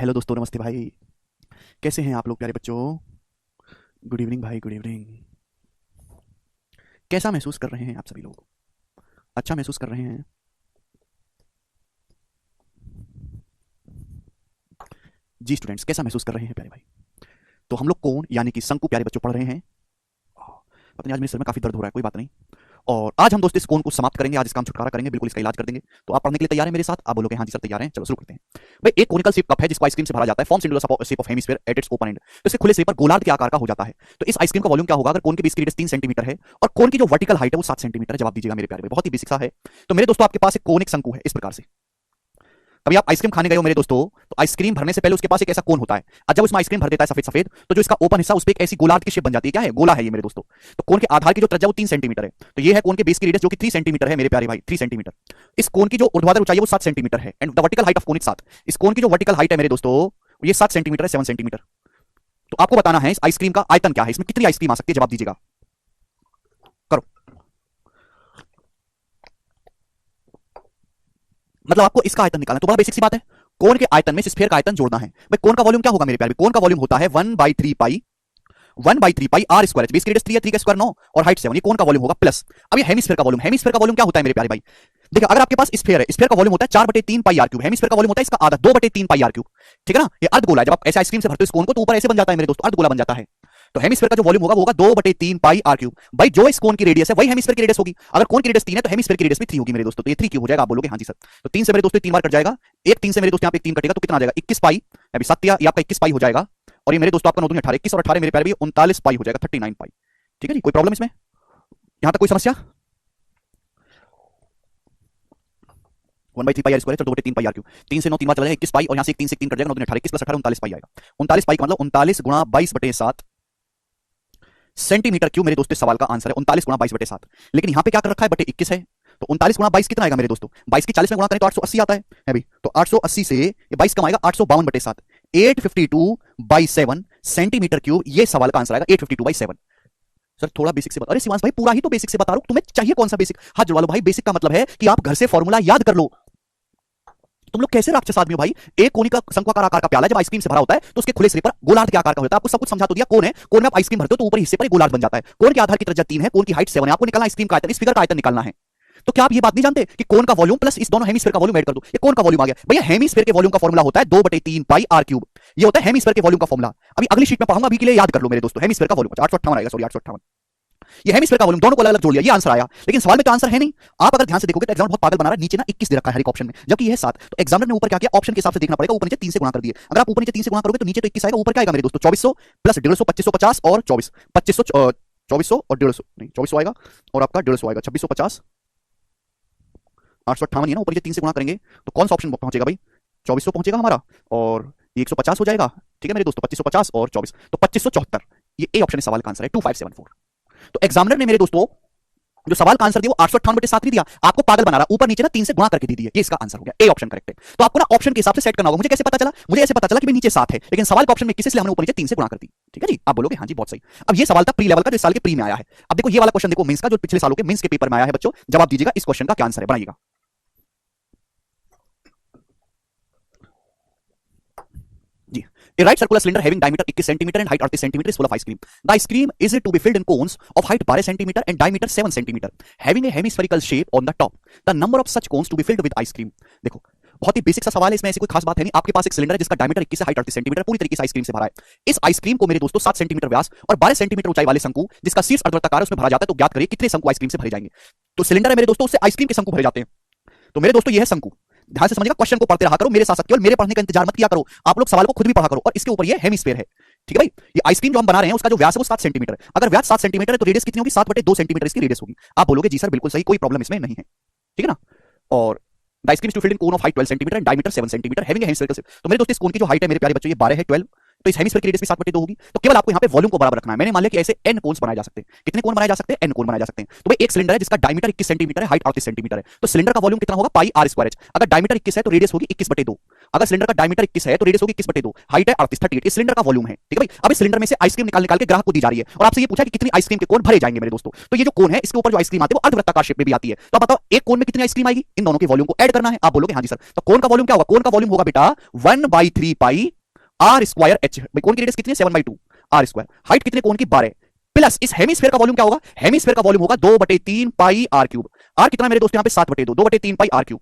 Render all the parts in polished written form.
Hello दोस्तों, नमस्ते भाई। कैसे हैं आप लोग प्यारे बच्चों? गुड इवनिंग भाई, गुड इवनिंग। कैसा महसूस कर रहे हैं आप सभी लोग? अच्छा महसूस कर रहे हैं? जी स्टूडेंट्स, कैसा महसूस कर रहे हैं प्यारे भाई? तो हम लोग कोण यानी कि शंकु प्यारे बच्चों पढ़ रहे हैं। पता नहीं आज मेरे सर में काफी दर्द हो रहा है, कोई बात नहीं। और आज हम दोस्तों इस कोण को समाप्त करेंगे, आज इसका हम छुटकारा करेंगे, बिल्कुल इसका इलाज कर देंगे। तो आप पढ़ने के लिए तैयार हैं मेरे साथ? आप बोलोगे हाँ जी सर तैयार हैं, चलो शुरू करते हैं। भाई एक कोनिकल शेप कप है जिसको आइसक्रीम से भरा जाता है, forms into the shape of hemisphere at its open and. तो इसके खुले सिरे पर गोलार्ध के आकार का हो जाता है। तो इस आइसक्रीम का वॉल्यूम क्या होगा अगर कोन के बीच की रेडियस 3 सेंटीमीटर है और कोन की जो वर्टिकल हाइट है वो 7 सेंटीमीटर है? जवाब दीजिएगा मेरे प्यारे भाई, बहुत ही बेसिक सा है। तो मेरे दोस्तों आपके पास एक कोनिक शंकु है इस प्रकार से। कभी आप आइसक्रीम खाने गए हो मेरे दोस्तों, तो आइसक्रीम भरने से पहले उसके पास एक ऐसा कोन होता है। और जब उसमें आइसक्रीम भर देता है सफेद सफेद, तो जो इसका ओपन हिस्सा उस पर एक ऐसी गोलार्ध की शेप बन जाती है। क्या है? गोला है ये मेरे दोस्तों। तो कोन के आधार की जो त्रिज्या वो 3 सेंटीमीटर है। तो ये है कोन के बेस की रेडियस जो कि 3 सेंटीमीटर है मेरे प्यारे भाई, 3 सेंटीमीटर। इस कोन की जो ऊर्ध्वाधर ऊंचाई है वो 7 सेंटीमीटर है and the vertical height of cone is 7। इस कोन की जो वर्टिकल हाइट है मेरे दोस्तों ये 7 सेंटीमीटर है, 7 सेंटीमीटर। तो आपको बताना है इस आइसक्रीम का आयतन क्या है, इसमें कितनी आइसक्रीम आ सकती है? जवाब दीजिएगा, करो। मतलब आपको इसका आयतन निकालना है, तो बड़ा बेसिक सी बात है। कोन के आयतन में स्फीयर का आयतन जोड़ना है। भाई कोन का वॉल्यूम क्या होगा मेरे प्यारे? कोन का वॉल्यूम होता है 1/3 पाई आर स्क्वायर। बेस की रेडियस 3 है, 3 का स्क्वायर 9 और हाइट 7। ये कोन का वॉल्यूम होगा प्लस। अब ये हेमिस्फीयर का वॉल्यूम, हेमिस्फीयर का वॉल्यूम क्या होता है मेरे प्यारे भाई? देखिए अगर आपके पास स्फीयर है, स्फीयर का वॉल्यूम होता है 4/3 पाई आर क्यूब। हेमिस्फीयर का वॉल्यूम होता है इसका आधा, 2/3 पाई आर क्यूब। ठीक है ना? ये अर्धगोला है। जब आप ऐसे आइसक्रीम से भरते हो इस कोन को तो ऊपर ऐसे बन जाता है मेरे दोस्तों, अर्धगोला बन जाता है। तो हेमिस्फीयर का जो वॉल्यूम होगा वो होगा 2/3 पाई आर क्यूब। भाई जो इस कोन की रेडियस है वही हेमिस्फीयर की रेडियस होगी। अगर कोन की रेडियस 3 है तो हेमिस्फीयर की रेडियस भी 3 होगी मेरे दोस्तों। तो ये 3 क्यूब हो जाएगा। आप बोलोगे हाँ जी सर। तो 3 से मेरे दोस्तों 3 बार कट जाएगा। एक 3 से मेरे दोस्तों यहाँ पे 3 कटेगा तो कितना आ जाएगा? 21 पाई। अभी 7 ये आपका 21 पाई हो जाएगा। और ये मेरे दोस्तों आपका 9 18, 21 और 18 मेरे प्यारे भी 39 पाई हो जाएगा, 39 पाई। ठीक है जी, कोई प्रॉब्लम इसमें? यहां तक कोई समस्या? 1/3 पाई आर स्क्वायर है, 2/3 पाई आर क्यूब। 3 से 9 3 बार चला जाएगा, 21 पाई। और यहां से 3 से 3 कट जाएगा, 9 18, 21 प्लस 18 39 पाई आएगा। 39 पाई का मतलब 39 गुणा 22/7 सेंटीमीटर क्यूब मेरे दोस्तों सवाल का आंसर है। 39 गुणा 22/7। लेकिन यहां पे क्या कर रखा है? बटे 21 है। तो 39 गुणा 22 कितना आएगा मेरे दोस्तों? 22 की 40 में गुणा करें तो 880 आता है अभी। तो 880 से ये 22 कम आएगा, 852/7, 852/7 सेंटीमीटर क्यूब। ये सवाल का आंसर आएगा 852/7। सर थोड़ा बेसिक से बता। अरे शिवांश भाई पूरा ही तो बेसिक से बता रहा हूं, तुम्हें चाहिए कौन सा बेसिक? हाथ जुड़वा लो भाई। बेसिक का मतलब है कि आप घर से फॉर्मूला याद कर लो। तुम लोग कैसे राक्षस आदमी हो भाई? एक कोनी का शंक्वाकार आकार का प्याला जब आइसक्रीम से भरा होता है तो उसके खुले सिरे पर गोलार्ध के आकार का होता है। आपको सब कुछ समझा तो दिया। कोन है, कोन में आप आइसक्रीम भरते हो तो ऊपर हिस्से पर एक गोलार्ध बन जाता है। कोन के आधार की त्रिज्या 3 है, कोन की हाइट 7 है। आपको निकालना आइसक्रीम का आयतन, इस फिगर का आयतन निकालना है। तो क्या आप ये बात नहीं जानते कि कोन का वॉल्यूम प्लस इस दोनों हेमिस्फीयर का वॉल्यूम ऐड कर दो? ये कोन का वॉल्यूम आ गया भैया। हेमिस्फीयर के वॉल्यूम का फॉर्मूला होता है 2/3 पाई आर क्यूब। ये होता है हेमिस्फीयर के वॉल्यूम का फॉर्मूला। अभी अगली शीट में पढ़ाऊंगा, अभी के लिए याद कर लो मेरे दोस्तों। हेमिस्फीयर का वॉल्यूम 858 आएगा, सॉरी 858। ये हेमिस्फीयर का वॉल्यूम दोनों को अलग अलग जोड़ लिया, ये आंसर आया। लेकिन सवाल में तो आंसर है नहीं। आप अगर ध्यान से देखोगे तो एग्जाम बहुत पागल बना रहा है। नीचे ना 21 दे रखा है हर एक ऑप्शन में, जबकि ये 7। तो एग्जामिनर ने ऊपर क्या किया? ऑप्शन के हिसाब से देखना पड़ेगा। ऊपर नीचे 3 से गुणा कर दिए। अगर आप ऊपर नीचे 3 से गुणा करोगे तो नीचे तो 21 आएगा, ऊपर क्या आएगा मेरे दोस्तों? 2400 प्लस 150, 2550 और 24, 2500, 2400 और 150 नहीं 2400 आएगा और आपका 150 आएगा, 2650, 858 है ना। ऊपर नीचे 3 से गुणा करेंगे तो कौन सा ऑप्शन पहुंचेगा भाई? 2400 पहुंचेगा हमारा और ये 150 हो जाएगा। ठीक है मेरे दोस्तों, 2550 और 24 तो 2574। ये ए ऑप्शन इस सवाल का आंसर है, 2574। तो एग्जामिनर ने मेरे दोस्तों जो सवाल का आंसर दिया वो 858/7 नहीं दिया, आपको पागल बना रहा। ऊपर नीचे ना 3 से गुणा करके दे दिया। ये इसका आंसर हो गया, ए ऑप्शन करेक्ट है। तो आपको ना ऑप्शन के हिसाब से सेट करना होगा। मुझे कैसे पता चला? मुझे ऐसे पता चला कि भाई नीचे 7 है लेकिन सवाल का ऑप्शन में किसी से हमने ऊपर नीचे 3 से गुणा कर दी। ठीक है जी, आप बोलोगे हाँ जी बहुत सही। अब ये सवाल था प्री लेवल का जो इस साल के प्री में आया है। अब देखो ये वाला क्वेश्चन देखो मेंस का, जो पिछले सालों के मेंस के पेपर में आया है बच्चों। जवाब दीजिएगा इस क्वेश्चन का क्या आंसर है, बनाइएगा। जी, a right circular cylinder having diameter 21 centimeter and height 38 centimeter is full of ice cream. The ice cream is to be filled in cones of height 12 centimeter and diameter 7 centimeter, having a hemispherical shape on the top. The number of such cones to be filled with ice cream. देखो बहुत ही basic सा सवाल है, इसमें ऐसी कोई खास बात है नहीं। आपके पास एक सिलेंडर है जिसका डायमीटर 21 है, हाइट 38 सेंटीमीटर, पूरी तरीके से आइसक्रीम से भरा है। इस आइसक्रीम को मेरे दोस्तों 7 सेंटीमीटर व्यास और 12 सेंटीमीटर ऊंचाई वाले शंकु जिसका शीर्ष अर्धवृत्ताकार है उसमें भरा जाता है। तो ज्ञात करिए कितने शंकु आइसक्रीम से भरे जाएंगे। तो सिलेंडर है मेरे दोस्तों, उससे आइसक्रीम के शंकु भरे जाते हैं। तो मेरे दोस्तों ये है शंकु। ध्यान से समझिएगा, क्वेश्चन को पढ़ते रहा करो मेरे साथ, केवल मेरे पढ़ने का इंतजार मत किया करो। आप लोग सवाल को खुद भी पढ़ा करो। और इसके ऊपर ये हेमिस्फीयर है। ठीक है भाई, ये आइसक्रीम जो हम बना रहे हैं उसका जो व्यास है वो 7 सेंटीमीटर है। अगर व्यास 7 सेंटीमीटर है तो रेडियस कितनी होगी? 7/2 सेंटीमीटर इसकी रेडियस होगी। आप बोलोगे जी सर बिल्कुल सही, कोई प्रॉब्लम इसमें नहीं है। ठीक है ना? और the ice cream to filled in cone of height 12 centimetre and diameter 7 centimetre, having a hemispherical shape. तो मेरे दोस्तों इस कोन की जो हाइट है मेरे प्यारे बच्चों ये 12 है, 12 तो इस हेमिस्फीयर की रेडियस भी 7/2 होगी। तो केवल आपको यहाँ पे वॉल्यूम को बराबर रखना है। मैंने मान लिया कि ऐसे n कोन्स बनाए जा सकते हैं। कितने कोन बनाए जा सकते हैं? n कोन बनाए जा सकते हैं। तो भाई एक सिलेंडर है जिसका डायमीटर 21 सेंटीमीटर है, हाइट 38 सेंटीमीटर है, तो सिलेंडर का वॉल्यूम कितना होगा? पाई r स्क्वायर h। अगर डायमीटर 21 है तो रेडियस होगी 21/2। अगर सिलेंडर का डायमीटर 21 है तो रेडियस होगी 21/2, हाइट है 38 इस सिलेंडर का वॉल्यूम है। ठीक है भाई। अब इस सिलेंडर में से आइसक्रीम निकाल निकाल के ग्राहक को दी जा रही है और आपसे ये पूछा कि कितनी आइसक्रीम के कोन भरे जाएंगे मेरे दोस्तों। तो ये जो कोन है इसके ऊपर जो आइसक्रीम आती है वो अर्धवृत्ताकार शेप में भी आती है। तो आप बताओ एक कोन में कितनी आइसक्रीम आएगी? इन दोनों के वॉल्यूम को ऐड करना है। आप बोलोगे हाँ जी सर। तो कोन का वॉल्यूम क्या होगा? कोन का वॉल्यूम होगा बेटा 1/3 पाई r स्क्वायर h। भाई कोन की रेडियस कितनी है? 7/2 r स्क्वायर। हाइट कितने कोन की? 12 प्लस इस हेमिस्फीयर का वॉल्यूम क्या होगा? हेमिस्फीयर का वॉल्यूम होगा 2/3 पाई r क्यूब। r कितना मेरे दोस्तों? यहाँ पे 7/2, 2/3 पाई r क्यूब।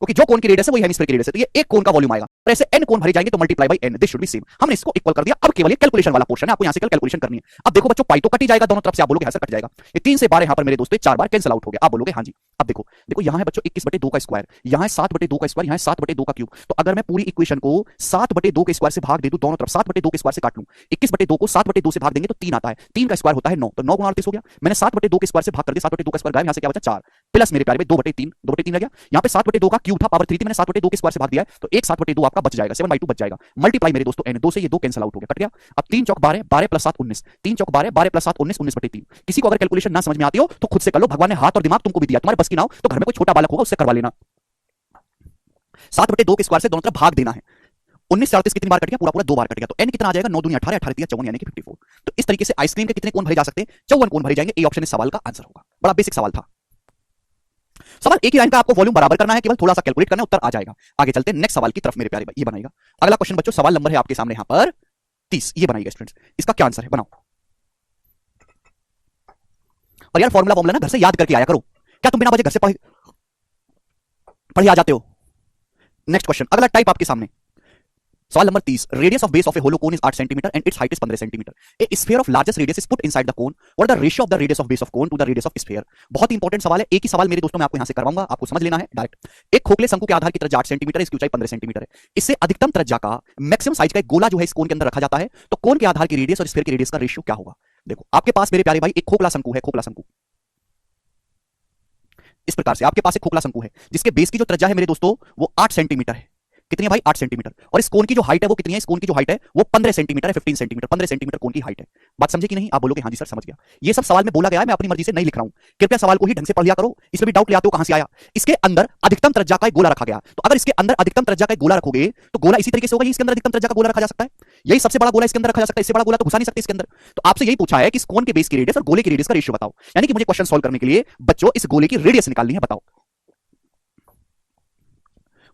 ओके, जो कोन की रेडियस है वही हेमिस्फीयर की रेडियस है। तो ये एक कोन का वॉल्यूम आएगा और ऐसे n कोन भरे जाएंगे तो multiply by n, this should be same. हमने इसको इक्वल कर दिया। अब केवल ये कैलकुलेशन वाला पोर्शन है, आपको यहां से कैलकुलेशन करनी है। अब देखो बच्चों, पाई तो कट ही जाएगा दोनों तरफ से। आप बोलोगे हाँ सर कट जाएगा। ये 3 से 12 यहां पर मेरे दोस्तों 4 बार कैंसिल आउट हो गया। आप बोलोगे हाँ जी। अब देखो देखो यहां है बच्चों 21/2 का स्क्वायर, यहां है 7/2 का स्क्वायर, यहां है 7/2 का क्यूब। तो अगर मैं पूरी इक्वेशन को 7/2 के स्क्वायर से भाग दे दूं, दोनों तरफ 7/2 के स्क्वायर से काट लूं, 21/2 को 7/2 से भाग देंगे तो 3 आता है। 3 का स्क्वायर होता है 9, तो 9 गुणा 38 हो गया। मैंने 7/2 के स्क्वायर से भाग कर दिया, 7/2 का स्क्वायर गायब, यहां से क्या बचा 4 प्लस मेरे प्यारे में 2/3, 2/3 लग गया। यहां पे 7/2 का क्यूब था, पावर 3 थी, मैंने 7/2 के स्क्वायर से भाग दिया है, तो एक 7/2 आपका बच जाएगा, 7/2 बच जाएगा। मल्टीप्लाई मेरे दोस्तों n, 2 से ये 2 कैंसिल आउट हो गया, कट गया। अब 3 चौक 12, 12 प्लस 7 19, 3 चौक 12, 12 प्लस 7 19, 19/3। किसी को अगर कैलकुलेशन ना समझ में आती हो तो खुद से कर लो, भगवान ने हाथ और दिमाग तुमको भी दिया, तुम्हारे बस की ना हो तो घर में कोई छोटा बालक होगा उससे करवा लेना। 7/2 के स्क्वायर से दोनों तरफ भाग देना है। 19 से 38 कितनी बार कट गया? पूरा पूरा 2 बार कट गया। तो n कितना आ जाएगा? 9 दूनी 18, 18 54 यानी कि 54। तो इस तरीके से आइसक्रीम के कितने कोन भरे जा सकते हैं? 54 कोन भरे जाएंगे। ए ऑप्शन इस सवाल का आंसर होगा। बड़ा बेसिक सवाल था। सवाल एक ही लाइन का, आपको वॉल्यूम बराबर करना है, केवल थोड़ा सा कैलकुलेट करना है, उत्तर आ जाएगा। आगे चलते हैं नेक्स्ट सवाल की तरफ मेरे प्यारे भाई। ये बनाएगा अगला क्वेश्चन बच्चों, सवाल नंबर है आपके सामने यहां पर 30। ये बनाइएगा स्टूडेंट्स, इसका क्या आंसर है बनाओ। और यार फॉर्मूला ना घर से याद करके आया करो। क्या तुम बिना वजह घर से पढ़े आ जाते हो? नेक्स्ट क्वेश्चन, अगला टाइप आपके सामने, सवाल number 30। Radius of base of a hollow cone is 8 centimetre and its height is 15 centimetre. A sphere of largest radius is put inside the cone, what are the ratio of the radius of base of cone to the radius of sphere. बहुत important सवाल है। एक ही सवाल मेरे दोस्तों मैं आपको यहां से करवाऊंगा, आपको समझ लेना है डायरेक्ट। एक खोखले शंकु के आधार की त्रिज्या 8 सेंटीमीटर है, इसकी ऊंचाई 15 सेंटीमीटर है। इससे अधिकतम त्रिज्या का मैक्सिमम साइज का एक गोला जो है इस कोन के अंदर रखा जाता है, तो कोन के आधार की रेडियस और स्फीयर की रेडियस का रेशियो क्या होगा? देखो आपके पास मेरे प्यारे भाई एक खोखला शंकु है, खोखला शंकु इस प्रकार से आपके पास एक खोखला शंकु है जिसके बेस की जो त्रिज्या है मेरे दोस्तों वो 8 सेंटीमीटर है। कितनी है भाई? 8 सेंटीमीटर। और इस कोन की जो हाइट है वो कितनी है? इस कोन की जो हाइट है वो 15 सेंटीमीटर है, 15 सेंटीमीटर, 15 सेंटीमीटर कोन की हाइट है। बात समझे कि नहीं? आप बोलोगे हाँ जी सर समझ गया। ये सब सवाल में बोला गया है, मैं अपनी मर्जी से नहीं लिख रहा हूं। कृपया सवाल को ही ढंग से पढ़ लिया करो, इसमें भी डाउट ले आते हो कहां से आया। इसके अंदर अधिकतम त्रिज्या का एक गोला रखा गया, तो अगर इसके अंदर अधिकतम त्रिज्या का एक गोला रखोगे तो गोला इसी तरीके से होगा। इसके अंदर अधिकतम त्रिज्या का गोला रखा जा सकता है, यही सबसे बड़ा गोला इसके अंदर रखा जा सकता है, इससे बड़ा गोला तो घुसा नहीं सकते इसके अंदर। तो आपसे यही पूछा है कि इस कोन के बेस की रेडियस और गोले की रेडियस का रेशियो बताओ। यानी कि मुझे क्वेश्चन सॉल्व करने के लिए बच्चों इस गोले की रेडियस निकालनी है, बताओ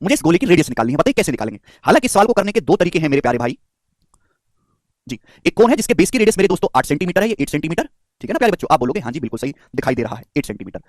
मुझे इस गोले की रेडियस निकालनी है, बताइए कैसे निकालेंगे। हालांकि इस सवाल को करने के दो तरीके हैं मेरे प्यारे भाई जी। एक कोन है जिसके बेस की रेडियस मेरे दोस्तों 8 सेंटीमीटर है, ये 8 सेंटीमीटर, ठीक है ना प्यारे बच्चों? आप बोलोगे हाँ जी बिल्कुल सही दिखाई दे रहा है 8 सेंटीमीटर।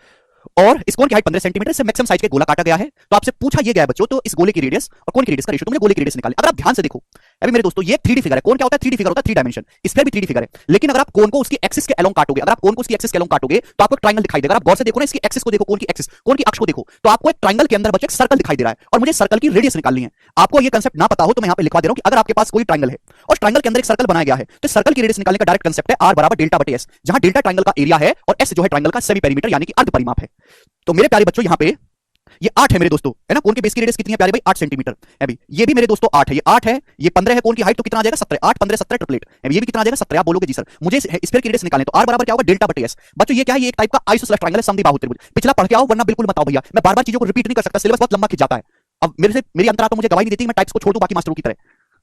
और इस कोन की हाइट 15 सेंटीमीटर से मैक्सिमम साइज के गोला काटा गया है। तो आपसे पूछा ये गया है बच्चों, तो इस गोले की रेडियस और कोन की रेडियस का रेशियो, तो मुझे गोले की रेडियस निकालनी। अगर आप ध्यान से देखो अभी मेरे दोस्तों, ये 3D फिगर है। कोन क्या होता है? 3D फिगर होता है, 3 डायमेंशन। इसमें भी 3D फिगर है, लेकिन अगर आप कोन को उसकी एक्सिस के अलोंग काटोगे, अगर आप कोन को उसकी एक्सिस के अलोंग काटोगे तो आपको एक ट्रायंगल दिखाई देगा। आप गौर से देखो ना, इसकी एक्सिस को देखो, कोन की एक्सिस, कोन की अक्ष को देखो, तो आपको एक ट्रायंगल के अंदर बच्चों एक सर्कल दिखाई दे रहा है और मुझे सर्कल की रेडियस निकालनी है। आपको ये कंसेप्ट ना पता हो तो मैं यहाँ पे लिखवा दे रहा हूँ कि अगर आपके पास कोई ट्रायंगल है और ट्रायंगल के अंदर एक सर्कल बनाया गया है, तो सर्कल की रेडियस निकालने का डायरेक्ट कंसेप्ट है R बराबर डेल्टा बटे S, जहां डेल्टा ट्रायंगल का एरिया है और S जो है ट्रायंगल का सेमी पेरीमीटर यानी कि अर्ध परिमाप है। तो मेरे प्यारे बच्चों यहाँ पे ये 8 है मेरे दोस्तों, है ना? कोन के बेस की रेडियस कितनी है प्यारे भाई? 8 सेंटीमीटर। अभी ये भी मेरे दोस्तों 8 है, ये 8 है, ये 15 है। कोन की हाइट तो कितना आ जाएगा? 17, 8 15 17 ट्रिपलेट। अभी ये भी कितना आ जाएगा? 17। आप बोलोगे जी सर मुझे स्फीयर की रेडियस निकालनी, तो R बराबर क्या होगा? डेल्टा बटे S। बच्चों ये क्या है? ये एक टाइप का आइसोसेलेस ट्रायंगल है, समद्विबाहु त्रिभुज। पिछला पढ़ के आओ वरना बिल्कुल बताओ भैया, मैं बार-बार चीजों को रिपीट नहीं कर सकता, सिलेबस बहुत लंबा खिंच जाता है। अब मेरी अंतरात्मा मुझे गवाही नहीं देती, मैं टाइप्स को छोड़ दूं बाकी मास्टरों की तरह।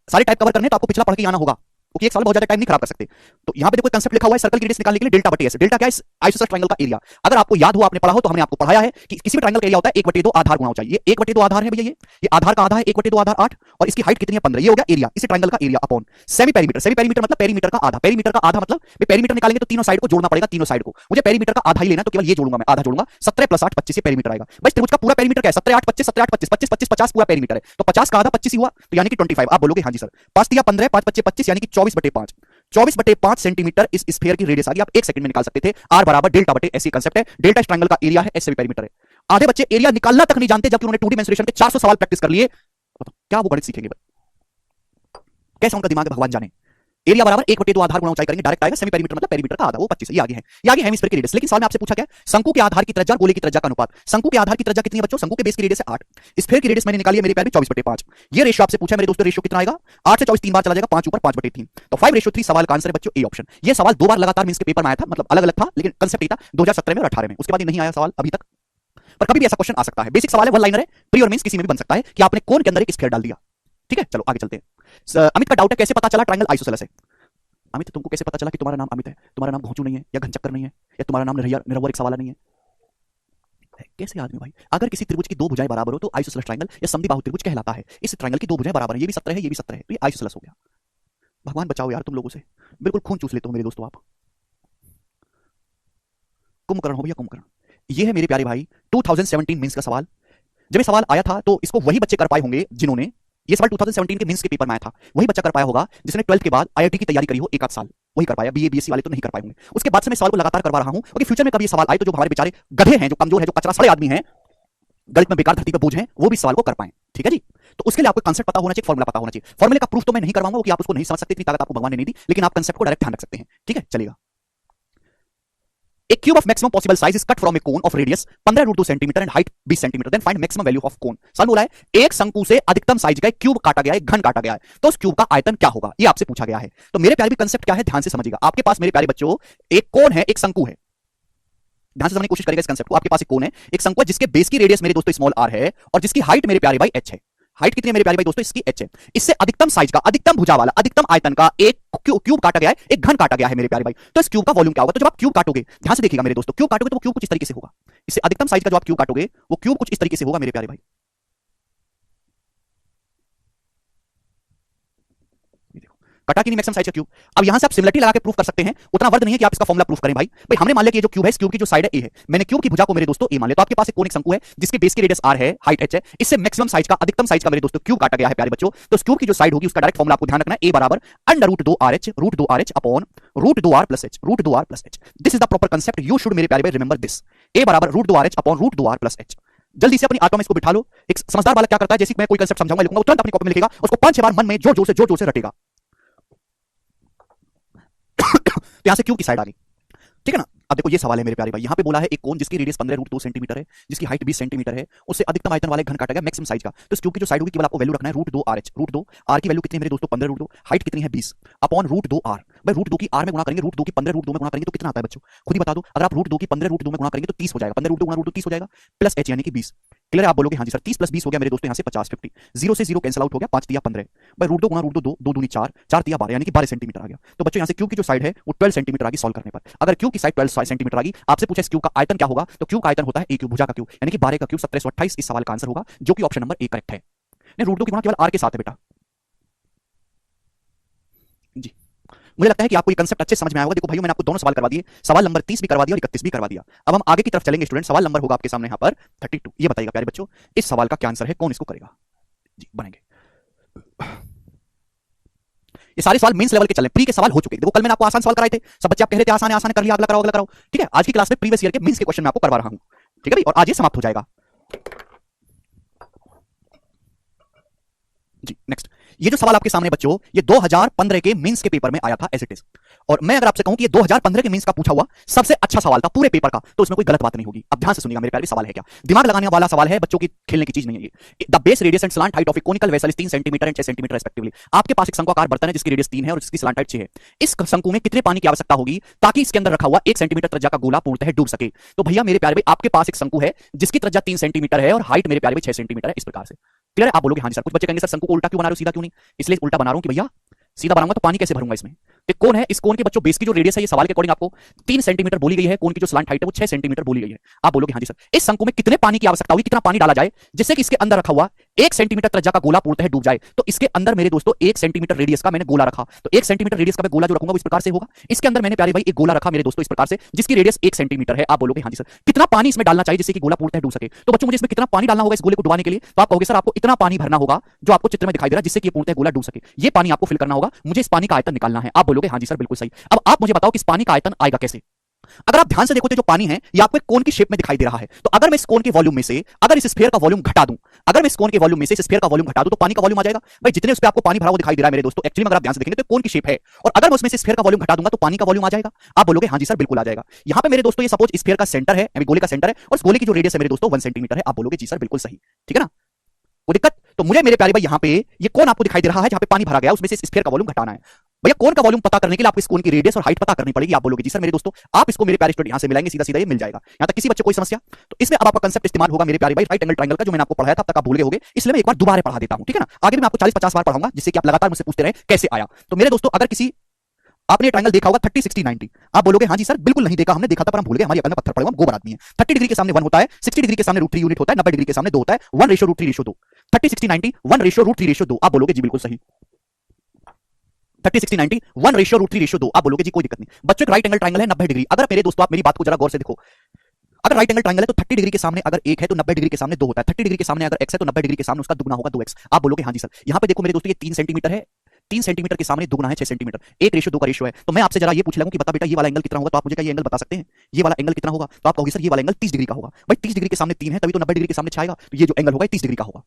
सारे टाइप कवर करने तो आपको पिछला पढ़ के आना होगा, क्योंकि एक साल बहुत ज्यादा टाइम नहीं खराब कर सकते। तो यहां पे देखो कंसेप्ट लिखा हुआ है सर्कल की रेडियस निकालने के लिए डेल्टा बटे S। डेल्टा क्या है? आइसोसेलेस ट्रायंगल का एरिया। अगर आपको याद हो, आपने पढ़ा हो, तो हमने आपको पढ़ाया है कि किसी भी ट्रायंगल का एरिया होता है 1/2 आधार गुणा ऊंचाई। ये 1/2 आधार है भैया, ये आधार का आधा है, 1/2 आधार 8 और इसकी हाइट कितनी है? 15। ये हो गया एरिया, इसी ट्रायंगल का area upon semi perimeter. Semi perimeter मतलब पेरीमीटर का आधा। पेरीमीटर का आधा मतलब पेरीमीटर निकालेंगे तो तीनों साइड को जोड़ना पड़ेगा, तीनों साइड को। मुझे पेरीमीटर का आधा ही लेना, तो केवल ये जोड़ूंगा मैं, आधा जोड़ूंगा। 17 + 8 25 ये पेरीमीटर आएगा। बस त्रिभुज का पूरा पेरीमीटर क्या है? 17 8 25, 17 8 25, 25 25 50 पूरा पेरीमीटर है। तो 50 का आधा 25 ही हुआ, तो यानी कि 25। आप बोलोगे हाँ जी सर। 5 दिया 15, 5 25 25 यानी कि 24/5, 24/5 सेंटीमीटर इस स्फीयर की रेडियस आ गई। आप 1 सेकंड में निकाल सकते थे। R बराबर डेल्टा बटे S कांसेप्ट है। डेल्टा इस ट्रायंगल का एरिया है, S सेमी पेरीमीटर है। आधे बच्चे एरिया निकालना तक नहीं जानते, जबकि उन्होंने 2D मेंसुरेशन के 400 सवाल प्रैक्टिस कर लिए। बताओ क्या वो गणित सीखेंगे? कैसा उनका दिमाग है भगवान जाने। एरिया बराबर 1/2 आधार गुणा ऊंचाई करेंगे, डायरेक्ट आएगा। सेमी पेरीमीटर मतलब पेरीमीटर का आधा, वो 25 है। ये आगे है, ये आगे हेमिस्फीयर की रेडियस। लेकिन सवाल में आपसे पूछा क्या, शंकु के आधार की त्रिज्या और गोले की त्रिज्या का अनुपात। शंकु के आधार की त्रिज्या कितनी है बच्चों, शंकु के बेस की रेडियस है 8, स्फीयर की रेडियस मैंने निकाली है मेरे प्यारे 24/5। ये रेशियो आपसे पूछा है मेरे दोस्तों, रेशियो कितना आएगा, 8 से 24 3 बार चला जाएगा, 5 ऊपर 5/3, तो 5:3 सवाल का आंसर है बच्चों ए ऑप्शन। ये सवाल 2 बार लगातार मींस के पेपर में आया था, मतलब अलग अलग था लेकिन कंसेप्ट ही था, 2017 में और 18 में। उसके बाद ये नहीं आया सवाल अभी तक, पर कभी भी ऐसा क्वेश्चन आ सकता है। बेसिक सवाल है, वन लाइनर है, प्री और मींस किसी में भी बन सकता है कि आपने कोन के अंदर एक स्फीयर डाल दिया। ठीक है, चलो आगे चलते हैं। अमित का डाउट है कैसे पता चला ट्रायंगल आइसोसेलेस है। अमित तुमको कैसे पता चला कि तुम्हारा नाम अमित है, तुम्हारा नाम घोंचू नहीं है या घनचक्कर नहीं है या तुम्हारा नाम निरहुआ रिक्शा वाला नहीं है? कैसे आदमी भाई, अगर किसी त्रिभुज की दो भुजाएं बराबर हो तो आइसोसेलेस ट्रायंगल या समद्विबाहु त्रिभुज कहलाता है। इस ट्रायंगल की दो भुजाएं बराबर है, ये भी 17 है ये भी 17 है, तो ये आइसोसेलेस हो गया। भगवान बचाओ यार तुम लोगों से, बिल्कुल खून चूस लेते हो मेरे दोस्तों आप। कुंभकर्ण हो भैया, कुंभकर्ण। ये है मेरे प्यारे भाई 2017 मेंस का सवाल। जब ये सवाल आया था तो इसको वही बच्चे कर पाए होंगे जिन्होंने, ये सवाल 2017 के मेंस के पेपर में आया था, वही बच्चा कर पाया होगा जिसने 12th के बाद आईआईटी की तैयारी करी हो एक आध साल, वही कर पाया। बीए बीएससी वाले तो नहीं कर पाए होंगे। उसके बाद से मैं सवाल को लगातार करवा रहा हूं क्योंकि फ्यूचर में कभी ये सवाल आए तो जो हमारे बेचारे गधे हैं, जो कमजोर है, जो कचरा सड़े आदमी हैं, गणित में बेकार धरती पे बोझ हैं, वो भी सवाल को कर पाए। ठीक है जी, तो उसके लिए आपको कंसेप्ट पता होना चाहिए, फॉर्मूला पता होना चाहिए। फॉर्मूले का प्रूफ तो मैं नहीं करवाऊंगा कि आप उसको नहीं समझ सकते, इतनी ताकत आपको भगवान ने नहीं दी, लेकिन आप कंसेप्ट को डायरेक्ट ध्यान रख सकते हैं। ठीक है, चलेगा। A cube of maximum possible size is cut from a cone of radius 15√2 cm and height 20 cm. Then find maximum value of cone. सवाल बोला है एक शंकु से अधिकतम साइज का एक क्यूब काटा गया है, एक घन काटा गया है, तो उस क्यूब का आयतन क्या होगा, ये आपसे पूछा गया है। तो मेरे प्यारे भी कंसेप्ट क्या है ध्यान से समझिएगा। आपके पास मेरे प्यारे बच्चों एक कोन है, एक शंकु है। ध्यान से समझने की कोशिश करेगा इस कंसेप्ट को। आपके पास एक कोन है, एक शंकु है जिसके बेस की रेडियस मेरे दोस्तों स्मॉल r है और जिसकी हाइट मेरे प्यारे भाई h है। हाइट कितनी है मेरे प्यारे भाई दोस्तों, इसकी h है। इससे अधिकतम साइज का, अधिकतम भुजा वाला, अधिकतम आयतन का एक क्यूब काटा गया है, एक घन काटा गया है मेरे प्यारे भाई। तो इस क्यूब का वॉल्यूम क्या होगा? तो जब आप क्यूब काटोगे, ध्यान से देखिएगा मेरे दोस्तों, क्यूब काटोगे तो वो क्यूब कुछ इस तरीके से होगा। इससे अधिकतम साइज का जो आप क्यूब काटोगे वो क्यूब कुछ इस तरीके से होगा मेरे प्यारे भाई। कटा कि नहीं मैक्सिमम साइज का क्यूब। अब यहां से आप सिमिलरिटी लगा के प्रूफ कर सकते हैं, उतना वर्ड नहीं है कि आप इसका फॉर्मूला प्रूफ करें भाई। भाई हमने मान लिया कि ये जो क्यूब है, इस क्यूब की जो साइड है ए है, मैंने क्यूब की भुजा को मेरे दोस्तों ए मान लिया। तो आपके पास एक कोनिक शंकु है जिसके बेस की रेडियस r है, हाइट h है, इससे मैक्सिमम साइज का, अधिकतम साइज का मेरे दोस्तों क्यूब काटा गया है प्यारे बच्चों। तो इस क्यूब की जो साइड होगी उसका डायरेक्ट फॉर्मूला आपको ध्यान रखना है, a बराबर √2rh √2rh upon √2r + h √2r + h। This is the proper concept, you should मेरे प्यारे भाई रिमेंबर दिस। a बराबर √2rh अपॉन √2r + h। जल्दी से अपनी आत्मा में इसको बिठा लो। एक समझदार बालक क्या करता है, जैसे मैं कोई कांसेप्ट समझाऊंगा लिखूंगा, तुरंत अपनी कॉपी में लिखेगा, उसको 5-6 बार मन में जोर-जोर से रटेगा। तो यहां से क्यूब की साइड आ गई, ठीक है ना। अब देखो ये सवाल है मेरे प्यारे भाई, यहां पे बोला है एक कोन जिसकी रेडियस 15√2 सेंटीमीटर है, जिसकी हाइट 20 सेंटीमीटर है, उससे अधिकतम आयतन वाले घन काटा गया मैक्सिमम साइज का। तो इस क्यूब की जो साइड होगी केवल आपको वैल्यू रखना है √2rh। √2 r की वैल्यू कितनी है मेरे दोस्तों, 15√2, हाइट कितनी है 20 अपॉन √2r। भाई √2 की r में गुणा करेंगे, √2 की 15√2 में गुणा करेंगे तो कितना आता है बच्चों, खुद ही बता दो। अगर आप √2 की 15√2 में गुणा करेंगे तो 30 हो जाएगा, 15√2 गुणा √2 30 हो जाएगा, प्लस h यानी कि 20। क्लियर है? आप बोलोगे हां जी सर, 30 + 20 हो गया मेरे दोस्तों यहाँ से 50 50, 0 से 0 कैंसिल आउट हो गया, 5 × 15। भाई √2 गुणा √2 2 2 दूनी 4, 4 × 12 यानी कि 12 सेंटीमीटर आ गया। तो बच्चों यहाँ से क्यूब की जो साइड है वो 12 सेंटीमीटर आ गई सॉल्व करने पर। अगर क्यूब की साइड 12 सेंटीमीटर आ गई, आपसे पूछा इस क्यूब का आयतन क्या होगा, तो क्यूब का आयतन होता है a क्यूब, भुजा का क्यूब, यानी कि 12 का क्यूब 1728 इस सवाल का आंसर होगा, जो कि ऑप्शन नंबर ए करेक्ट है। नहीं, √2 की गुणा केवल r के साथ है बेटा जी। मुझे लगता है कि आपको ये कांसेप्ट अच्छे समझ में आया होगा। देखो भाइयों, मैंने आपको दोनों सवाल करवा दिए, सवाल नंबर 30 भी करवा दिया और 31 भी करवा दिया। अब हम आगे की तरफ चलेंगे स्टूडेंट। सवाल नंबर होगा आपके सामने यहाँ पर 32। ये बताइएगा प्यारे बच्चों, इस सवाल का क्या आंसर है, कौन इसको करेगा जी, बनेंगे। ये सारे सवाल मेंस लेवल के चले, प्री के सवाल हो चुके। देखो कल मैंने आपको आसान सवाल कराए थे, सब बच्चे आप कह रहे थे आसान है, कर लिया, अगला कराओ, अगला कराओ। ठीक है, आज की क्लास में प्रीवियस ईयर के मेंस के क्वेश्चन मैं आपको करवा रहा हूं। ठीक है भाई, और आज ये समाप्त हो जाएगा जी। नेक्स्ट, ये जो सवाल आपके सामने बच्चों, ये 2015 के मेंस के पेपर में आया था एज इट इज। और मैं अगर आपसे कहूं कि ये 2015 के मेंस का पूछा हुआ सबसे अच्छा सवाल था पूरे पेपर का, तो उसमें कोई गलत बात नहीं होगी। अब ध्यान से सुनिएगा मेरे प्यारे, सवाल है क्या, दिमाग लगाने वाला सवाल है, बच्चों की खेलने की चीज नहीं है ये। The base radius and slant height of A conical vessel is 3 centimetre and 6 centimetre respectively. आपके पास एक शंक्वाकार बर्तन है जिसकी रेडियस 3 है और जिसकी स्लांट हाइट 6 है। इस शंकु में कितने पानी की आवश्यकता होगी ताकि इसके अंदर रखा हुआ 1 सेंटीमीटर त्रिज्या का गोला पूर्णतः डूब सके? तो भैया मेरे प्यारे भाई, आपके पास एक शंकु है जिसकी त्रिज्या 3 सेंटीमीटर है और हाइट मेरे प्यारे भाई 6 सेंटीमीटर है, इस प्रकार से। क्लियर है? आप बोलोगे हां जी सर। कुछ बच्चे कहेंगे सर शंकु को उल्टा क्यों बना रहे हो, सीधा क्यों नहीं? इसलिए उल्टा बना रहा हूं कि भैया सीधा बनाऊंगा तो पानी कैसे भरूंगा इसमें। एक कोन है, इस कोन के बच्चों बेस की जो रेडियस है, ये सवाल के अकॉर्डिंग आपको 3 सेंटीमीटर बोली गई है, कोन की जो स्लांट हाइट है वो 6 सेंटीमीटर बोली गई है। आप बोलोगे हां जी सर, इस शंकु में कितने पानी की आवश्यकता होगी, कितना पानी डाला जाए जिससे कि इसके अंदर रखा हुआ 1 सेंटीमीटर त्रिज्या का गोला पूर्णतः डूब जाए? तो इसके अंदर मेरे दोस्तों 1 सेंटीमीटर रेडियस का मैंने गोला रखा, तो 1 सेंटीमीटर रेडियस का मैं गोला जो रखूंगा वो इस प्रकार से होगा। इसके अंदर मैंने प्यारे भाई एक गोला रखा मेरे दोस्तों इस प्रकार से, जिसकी रेडियस 1 सेंटीमीटर है। आप बोलोगे हां जी सर, कितना पानी इसमें डालना चाहिए जिससे कि गोला पूर्णतः डूब सके? तो बच्चों मुझे इसमें कितना पानी डालना होगा इस गोले को डुबाने के लिए? तो आप कहोगे सर आपको इतना पानी भरना होगा जो आपको चित्र में दिखाई दे रहा है, जिससे कि ये पूर्णतः गोला डूब सके। ये पानी आपको फिल करना होगा, मुझे इस पानी का आयतन निकालना है। आप बोलोगे हां जी सर बिल्कुल सही। अब आप मुझे बताओ कि इस पानी का आयतन आएगा कैसे? अगर आप ध्यान से देखो तो जो पानी है ये आपको एक कोन की शेप में दिखाई दे रहा है। तो अगर मैं इस कोन के वॉल्यूम में से अगर इस स्फीयर का वॉल्यूम घटा दूं, अगर मैं इस कोन के वॉल्यूम में से इस स्फीयर का वॉल्यूम घटा दूं तो पानी का वॉल्यूम आ जाएगा। भाई जितने उस पे आपको पानी भरा हुआ दिखाई दे रहा है मेरे दोस्तों, एक्चुअली अगर आप ध्यान से देखेंगे तो कोन की शेप है, और अगर मैं उसमें से स्फीयर का वॉल्यूम घटा दूंगा तो पानी का वॉल्यूम आ जाएगा। आप बोलोगे हाँ जी सर बिल्कुल आ जाएगा। यहां पे मेरे दोस्तों ये सपोज स्फीयर का सेंटर है, गोले का सेंटर है, और इस गोले की जो रेडियस है मेरे दोस्तों 1 सेंटीमीटर है। आप बोलोगे जी सर बिल्कुल सही, ठीक है ना, कोई दिक्कत? तो मुझे मेरे प्यारे भाई यहां पे ये कौन आपको दिखाई दे रहा है जहां पे पानी भरा गया, उसमें से स्फीयर का वॉल्यूम घटाना है। भैया कौन का वॉल्यूम पता करने के लिए आपको इस कोन की रेडियस और हाइट पता करनी पड़ेगी। आप बोलोगे जी सर मेरे दोस्तों आप इसको मेरे प्यारे स्टूडेंट यहां से मिलाएंगे, सीधा सीधा ये मिल जाएगा। यहां तक किसी बच्चे कोई समस्या? तो इसमें अब आपका कांसेप्ट इस्तेमाल होगा मेरे प्यारे भाई राइट एंगल ट्रायंगल का, जो मैंने आपको पढ़ाया था अब तक आप भूल गए होंगे, इसलिए मैं एक बार दोबारा पढ़ा देता हूं, ठीक है ना। आगे भी मैं आपको 40-50 बार पढ़ाऊंगा जिससे कि आप लगातार मुझसे पूछते रहे कैसे आया। तो मेरे दोस्तों अगर किसी आपने ट्रायंगल देखा होगा 30 60 90, आप बोलोगे हाँ जी सर बिल्कुल नहीं देखा, हमने देखा था पर हम भूल गए, हमारी अकल में पत्थर पड़े हुए, हम गोबर आदमी है। 30 डिग्री के सामने 1 होता है, 60 डिग्री के सामने √3 यूनिट होता है, 90 डिग्री के सामने 2 होता है, 1:√3:2। 30 60 90 1:√3:2। आप बोलोगे जी बिल्कुल सही। 30 60 90 1:√3:2। आप बोलोगे जी कोई दिक्कत नहीं। बच्चों एक राइट एंगल ट्रायंगल है 90 डिग्री। अगर मेरे दोस्तों आप मेरी बात को जरा गौर से देखो, अगर राइट एंगल ट्रायंगल है तो 30 डिग्री के सामने अगर 1 है तो 90 डिग्री के सामने 2 होता है। 30 डिग्री के सामने अगर x है तो 90 डिग्री के सामने उसका दुगना होगा 2x। आप बोलोगे हाँ जी सर। यहां पे देखो मेरे दोस्तों ये 3 सेंटीमीटर है, 3 सेंटीमीटर के सामने दुगना है 6 सेंटीमीटर, 1:2 का रेशियो है। तो मैं आपसे जरा ये पूछ लूं कि बता बेटा ये वाला एंगल कितना होगा, तो आप मुझे क्या ये एंगल बता सकते हैं? ये वाला एंगल कितना होगा? तो आप कहोगे सर ये वाला एंगल 30 डिग्री का होगा। भाई 30 डिग्री के सामने 3 है तभी तो 90 डिग्री के सामने 6 आएगा, तो ये जो एंगल होगा 30 डिग्री का होगा।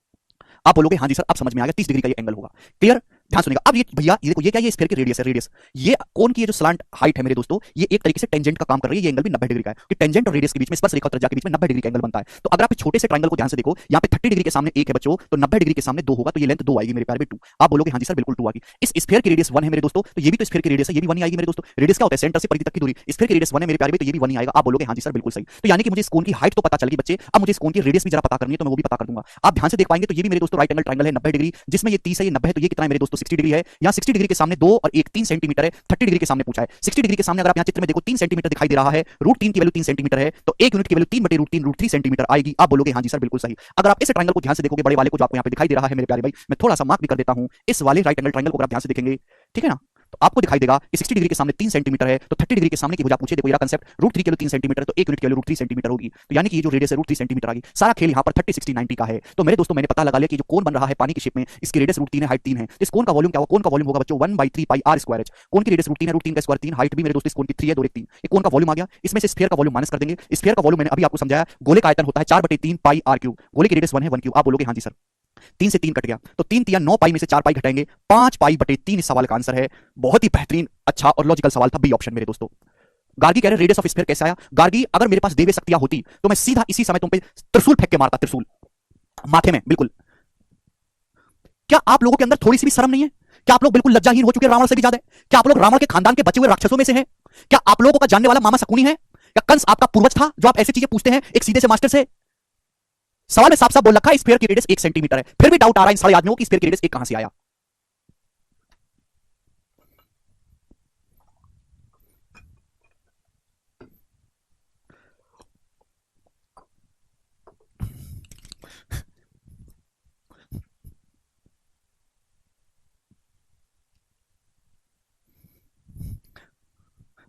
आप बोलोगे हाँ जी सर अब समझ में आ गया, 30 डिग्री का ये एंगल होगा। क्लियर? ध्यान सुनिएगा। अब ये भैया ये देखो ये क्या, ये स्फीयर की रेडियस है, रेडियस ये कोन की ये जो स्लांट हाइट है मेरे दोस्तों, ये एक तरीके से टेंजेंट का काम कर रही है। ये एंगल भी 90 डिग्री का है कि टेंजेंट और रेडियस के बीच में, स्पर्श रेखा और त्रिज्या के बीच में 90 डिग्री का एंगल बनता है। तो अगर आप इस छोटे से ट्रायंगल को ध्यान से देखो, यहाँ पे 30 डिग्री के सामने 1 है बच्चों, तो 90 डिग्री के सामने 2 होगा, तो ये लेंथ 2 आएगी मेरे प्यारे 2। आप बोलोगे हाँ जी सर बिल्कुल 2 आएगी। इस स्फीयर की रेडियस 1 है मेरे दोस्तों, तो ये भी तो स्फीयर की रेडियस है, ये भी 1 ही आएगी मेरे दोस्तों। रेडियस क्या होता है? सेंटर से परिधि तक की दूरी। स्फीयर की रेडियस 1 है मेरे प्यारे भाई, तो ये भी 1 ही आएगा। आप बोलोगे हाँ जी सर बिल्कुल सही। तो यानी कि मुझे इस कोन की हाइट तो पता चल गई बच्चे, अब मुझे इस कोन की रेडियस भी जरा पता करनी है, तो मैं वो भी पता कर दूंगा। आप ध्यान से देख पाएंगे तो ये भी मेरे दोस्तों राइट एंगल ट्रायंगल है 90 डिग्री, जिसमें ये 30 है, ये 90 है, तो ये कितना है मेरे दोस्तों 60 डिग्री है। यहाँ 60 डिग्री के सामने 2 और 1 3 सेंटीमीटर है, 30 डिग्री के सामने पूछा है। 60 डिग्री के सामने अगर आप यहाँ चित्र में देखो 3 सेंटीमीटर दिखाई दे रहा है, √3 की वैल्यू 3 सेंटीमीटर है, तो 1 यूनिट की वैल्यू 3/√3 √3 सेंटीमीटर आएगी। आप बोलोगे हाँ जी सर बिल्कुल सही। अगर आप इस ट्रायंगल को ध्यान से देखोगे, बड़े वाले को जो आपको यहाँ पे दिखाई दे रहा है मेरे प्यारे भाई, मैं थोड़ा सा मार्क भी कर देता हूँ, इस वाले राइट एंगल ट्रायंगल को अगर आप ध्यान से देखेंगे, ठीक है ना, तो आपको दिखाई देगा कि 60 डिग्री के सामने 3 सेंटीमीटर है, तो 30 डिग्री के सामने की वजह पूछे, देखो ये कांसेप्ट √3 की वैल्यू 3 सेंटीमीटर, तो 1 यूनिट की वैल्यू √3 सेंटीमीटर होगी, तो यानी कि ये जो रेडियस है √3 सेंटीमीटर आ गई। सारा खेल यहाँ पर 30 60 90 का है। तो मेरे दोस्तों मैंने पता लगा लिया कि जो कोन बन रहा है पानी की शेप में, इसकी रेडियस √3 है, हाइट 3 है। इस कोन का वॉल्यूम क्या होगा? कोन का वॉल्यूम होगा बच्चों 1/3 पाई r स्क्वायर h। कोन की रेडियस √3 है, √3 का स्क्वायर 3, हाइट भी मेरे दोस्तों इस कोन की 3 है, 2 1 3। ये कोन का वॉल्यूम आ गया। इसमें से स्फीयर का वॉल्यूम माइनस कर देंगे। स्फीयर का वॉल्यूम मैंने अभी आपको समझाया, गोले का आयतन होता है 4/3 पाई r क्यूब, गोले की रेडियस 1 है 1 क्यूब। आप बोलोगे हाँ जी सर। 3 से 3 कट गया, तो 3 3 9 पाई में से 4 पाई घटाएंगे, 5 पाई/3 इस सवाल का आंसर है। बहुत ही बेहतरीन, अच्छा और लॉजिकल सवाल था, बी ऑप्शन मेरे दोस्तों। गार्गी कह रहे रेडियस ऑफ स्फीयर कैसे आया? गार्गी अगर मेरे पास देवे शक्तियां होती तो मैं सीधा इसी समय तुम पे त्रिशूल फेंक के मारता, त्रिशूल माथे में। बिल्कुल। क्या आप लोगों के अंदर थोड़ी सी भी शर्म नहीं है? क्या आप लोग बिल्कुल लज्जाहीन हो चुके हैं रावण से भी ज्यादा? क्या आप लोग रावण के खानदान के बचे हुए राक्षसों में से हैं? क्या आप लोगों का जानने वाला मामा शकुनी है? या कंस आपका पूर्वज था जो आप ऐसी चीजें पूछते हैं एक सीधे से मास्टर से? सवाल में साफ साफ बोल रखा है स्फीयर की रेडियस 1 सेंटीमीटर है, फिर भी डाउट आ रहा है इन सारे आदमियों की स्फीयर की रेडियस 1 कहां से आया।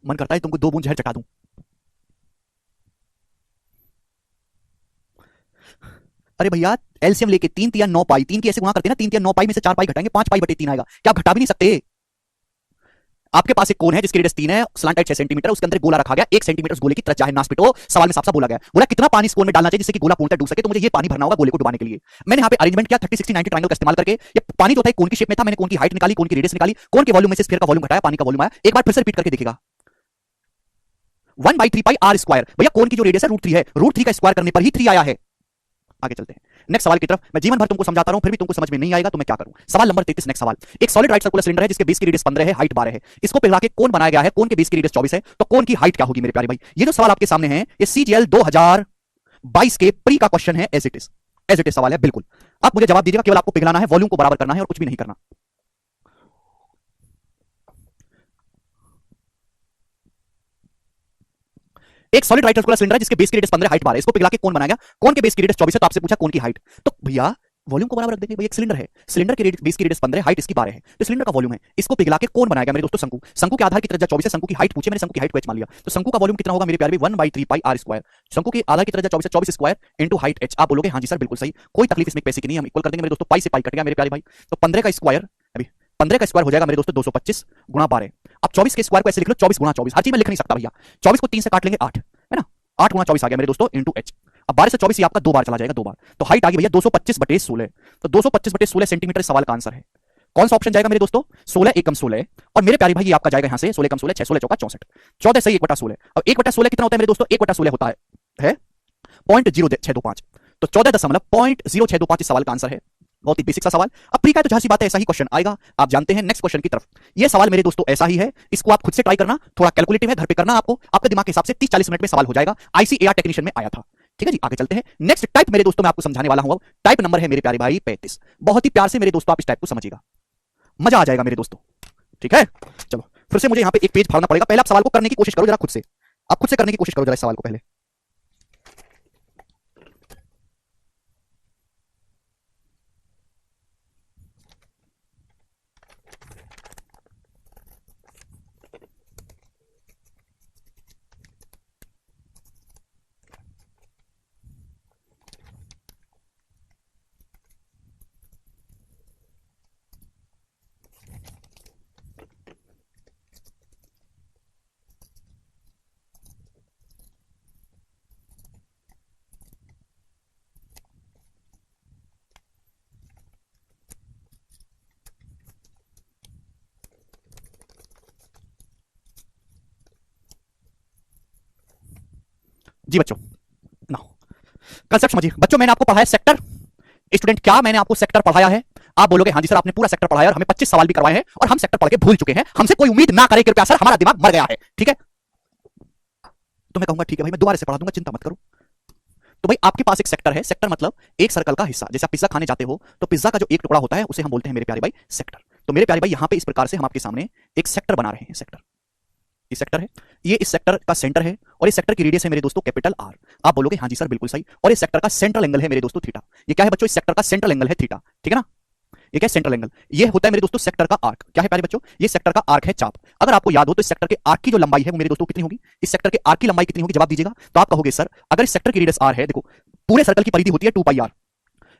मन करता है तुमको 2 बूंद जहर चटा दूं। अरे भैया एलसीएम लेके 3 3 9 पाई, 3 की ऐसे गुणा करते हैं ना, 3 3 9 पाई में से 4 पाई घटाएंगे, 5 पाई/3 आएगा। क्या आप घटा भी नहीं सकते? आपके पास एक कोन है जिसकी रेडियस 3 है, स्लांट हाइट 6 सेंटीमीटर, उसके अंदर गोला रखा गया, 1 सेंटीमीटर उस गोले की त्रिज्या है, नास पिटो। सवाल में साफ साफ बोला गया, बोला कितना पानी इस कोन में डालना चाहिए जिससे कि गोला पूर्णतः डूब सके, तो मुझे ये पानी भरना होगा गोले को डुबाने के लिए। मैंने यहाँ पे अरेंजमेंट किया 30 60 90 ट्रायंगल का इस्तेमाल करके। ये पानी जो था कोन की शेप में था, मैंने कोन की हाइट निकाली, कोन की रेडियस निकाली, कोन के वॉल्यूम में से स्फीयर का वॉल्यूम घटाया, पानी का वॉल्यूम आया। एक बार फिर से रिपीट करके देखिएगा, 1/3 पाई r स्क्वायर। भैया कोन की जो रेडियस है √3 है, √3 का स्क्वायर करने पर ही 3 आया है। आगे चलते हैं नेक्स्ट सवाल की तरफ। मैं जीवन भर तुमको समझाता रहूं फिर भी तुमको समझ में नहीं आएगा तो मैं क्या करूं। सवाल नंबर 33 नेक्स्ट सवाल। एक सॉलिड राइट सर्कुलर सिलेंडर है जिसके बेस की रेडियस 15 है, हाइट 12 है। इसको पिघला के कोन बनाया गया है, कोन के बेस की रेडियस 24 है, तो कोन की हाइट क्या होगी मेरे प्यारे भाई? ये जो सवाल आपके सामने है ये CGL 2022 के प्री का क्वेश्चन है, एज इट इज सवाल है बिल्कुल। आप मुझे जवाब दीजिएगा, केवल आपको पिघलाना है, वॉल्यूम को बराबर करना है और कुछ भी नहीं करना। एक सॉलिड राइट सर्कुलर सिलेंडर है जिसके बेस की रेडियस 15 हाइट 12 है, इसको पिघला के कोन बनाया गया, कोन के बेस की रेडियस 24 है, तो आपसे पूछा कोन की हाइट। तो भैया वॉल्यूम को बराबर रख देंगे, भैया एक सिलेंडर है, सिलेंडर के बेस की रेडियस 15 हाइट इसकी 12 है, तो सिलेंडर का वॉल्यूम है, इसको पिघला के कोन बनाया गया मेरे दोस्तों शंकु। शंकु के आधार की त्रिज्या 24 है, शंकु की हाइट पूछे, मैंने शंकु की हाइट को h मान लिया, तो शंकु का वॉल्यूम कितना होगा मेरे प्यारे भाई? 1/3 पाई r स्क्वायर। शंकु के आधार की त्रिज्या 24 है, 24 स्क्वायर इनटू हाइट h। आप बोलोगे हाँ जी सर बिल्कुल सही, कोई तकलीफ इसमें पैसे की नहीं, हम इक्वल कर देंगे मेरे दोस्तों। पाई से पाई कट गया मेरे प्यारे भाई, तो 15 का स्क्वायर, अभी 15 का स्क्वायर हो जाएगा मेरे दोस्तों 225 गुणा 12। अब 24 के स्क्वायर को ऐसे लिख लो 24 गुणा 24, हर चीज में लिख नहीं सकता भैया। 24 को 3 से काट लेंगे 8, है ना, 8 गुणा 24 आ गया मेरे दोस्तों इंटू h। अब 12 से 24 ये आपका 2 बार चला जाएगा, 2 बार, तो हाइट आ गई भैया 225/16। तो 225/16 सेंटीमीटर सवाल का आंसर है। कौन सा ऑप्शन जाएगा मेरे दोस्तों? 16 एकम 16। और मेरे प्यारे भाई ये आपका जाएगा यहां से 16 एकम 16, 6 16 चौका 64, 14 सही 1/16। अब 1/16 कितना होता है मेरे दोस्तों? 1/16 होता है 0.0625। तो 14.0625 इस सवाल का आंसर है। बहुत ही बेसिक सा सवाल। अब ठीक है, तो जहां सी बात है ऐसा ही क्वेश्चन आएगा। आप जानते हैं नेक्स्ट क्वेश्चन की तरफ। ये सवाल मेरे दोस्तों ऐसा ही है, इसको आप खुद से ट्राई करना, थोड़ा कैलकुलेटिव है, घर पे करना आपको, आपके दिमाग के हिसाब से 30-40 मिनट में सवाल हो जाएगा। आईसीएआर टेक्नीशियन में आया था। ठीक है जी, आगे चलते हैं। नेक्स्ट टाइप मेरे दोस्तों मैं आपको समझाने वाला हूं। टाइप नंबर है मेरे प्यारे भाई 35। बहुत ही प्यार से मेरे दोस्तों आप इस टाइप को समझिएगा, मजा आ जाएगा मेरे दोस्तों। ठीक है, चलो फिर से मुझे यहां पे एक पेज फाड़ना पड़ेगा। पहले आप सवाल को करने की कोशिश करो जरा खुद से, आप खुद से करने की कोशिश करो जरा इस सवाल को पहले। जी बच्चों, ना कंसेप्ट समझिए बच्चों। मैंने आपको पढ़ाया सेक्टर। स्टूडेंट क्या मैंने आपको सेक्टर पढ़ाया है? आप बोलोगे हाँ जी सर आपने पूरा सेक्टर पढ़ाया और हमें 25 सवाल भी करवाए हैं और हम सेक्टर पढ़ के भूल चुके हैं, हमसे कोई उम्मीद ना करे कृपया सर, हमारा दिमाग मर गया है। ठीक है, तो मैं कहूंगा ठीक है भाई मैं दोबारा से पढ़ा दूंगा, चिंता मत करो। तो भाई आपके पास एक सेक्टर है, सेक्टर मतलब एक सर्कल का हिस्सा। जैसे आप पिज्जा खाने जाते हो तो पिज्जा का जो एक टुकड़ा होता है उसे हम बोलते हैं मेरे प्यारे भाई सेक्टर। तो मेरे प्यारे भाई यहां पे इस प्रकार से हम आपके सामने एक सेक्टर बना रहे हैं। सेक्टर, ये सेक्टर है, ये इस सेक्टर का सेंटर है और इस सेक्टर की रेडियस है मेरे दोस्तों कैपिटल आर। आप बोलोगे हाँ जी सर बिल्कुल सही। और इस सेक्टर का सेंट्रल एंगल है मेरे दोस्तों थीटा। ये क्या है बच्चों? इस सेक्टर का सेंट्रल एंगल है थीटा। ठीक है ना, ये क्या है? Central angle. ये होता है मेरे दोस्तों सेक्टर का आर्क। क्या है प्यारे बच्चों? ये सेक्टर का आर्क है चाप। अगर आपको याद हो तो इस सेक्टर के आर्क की जो लंबाई है वो मेरे दोस्तों कितनी होगी? इस सेक्टर के आर्क की लंबाई कितनी होगी? जवाब दीजिएगा। तो आप कहोगे सर अगर इस सेक्टर की रेडियस आर है, देखो पूरे सर्कल की परिधि होती है 2 पाई आर।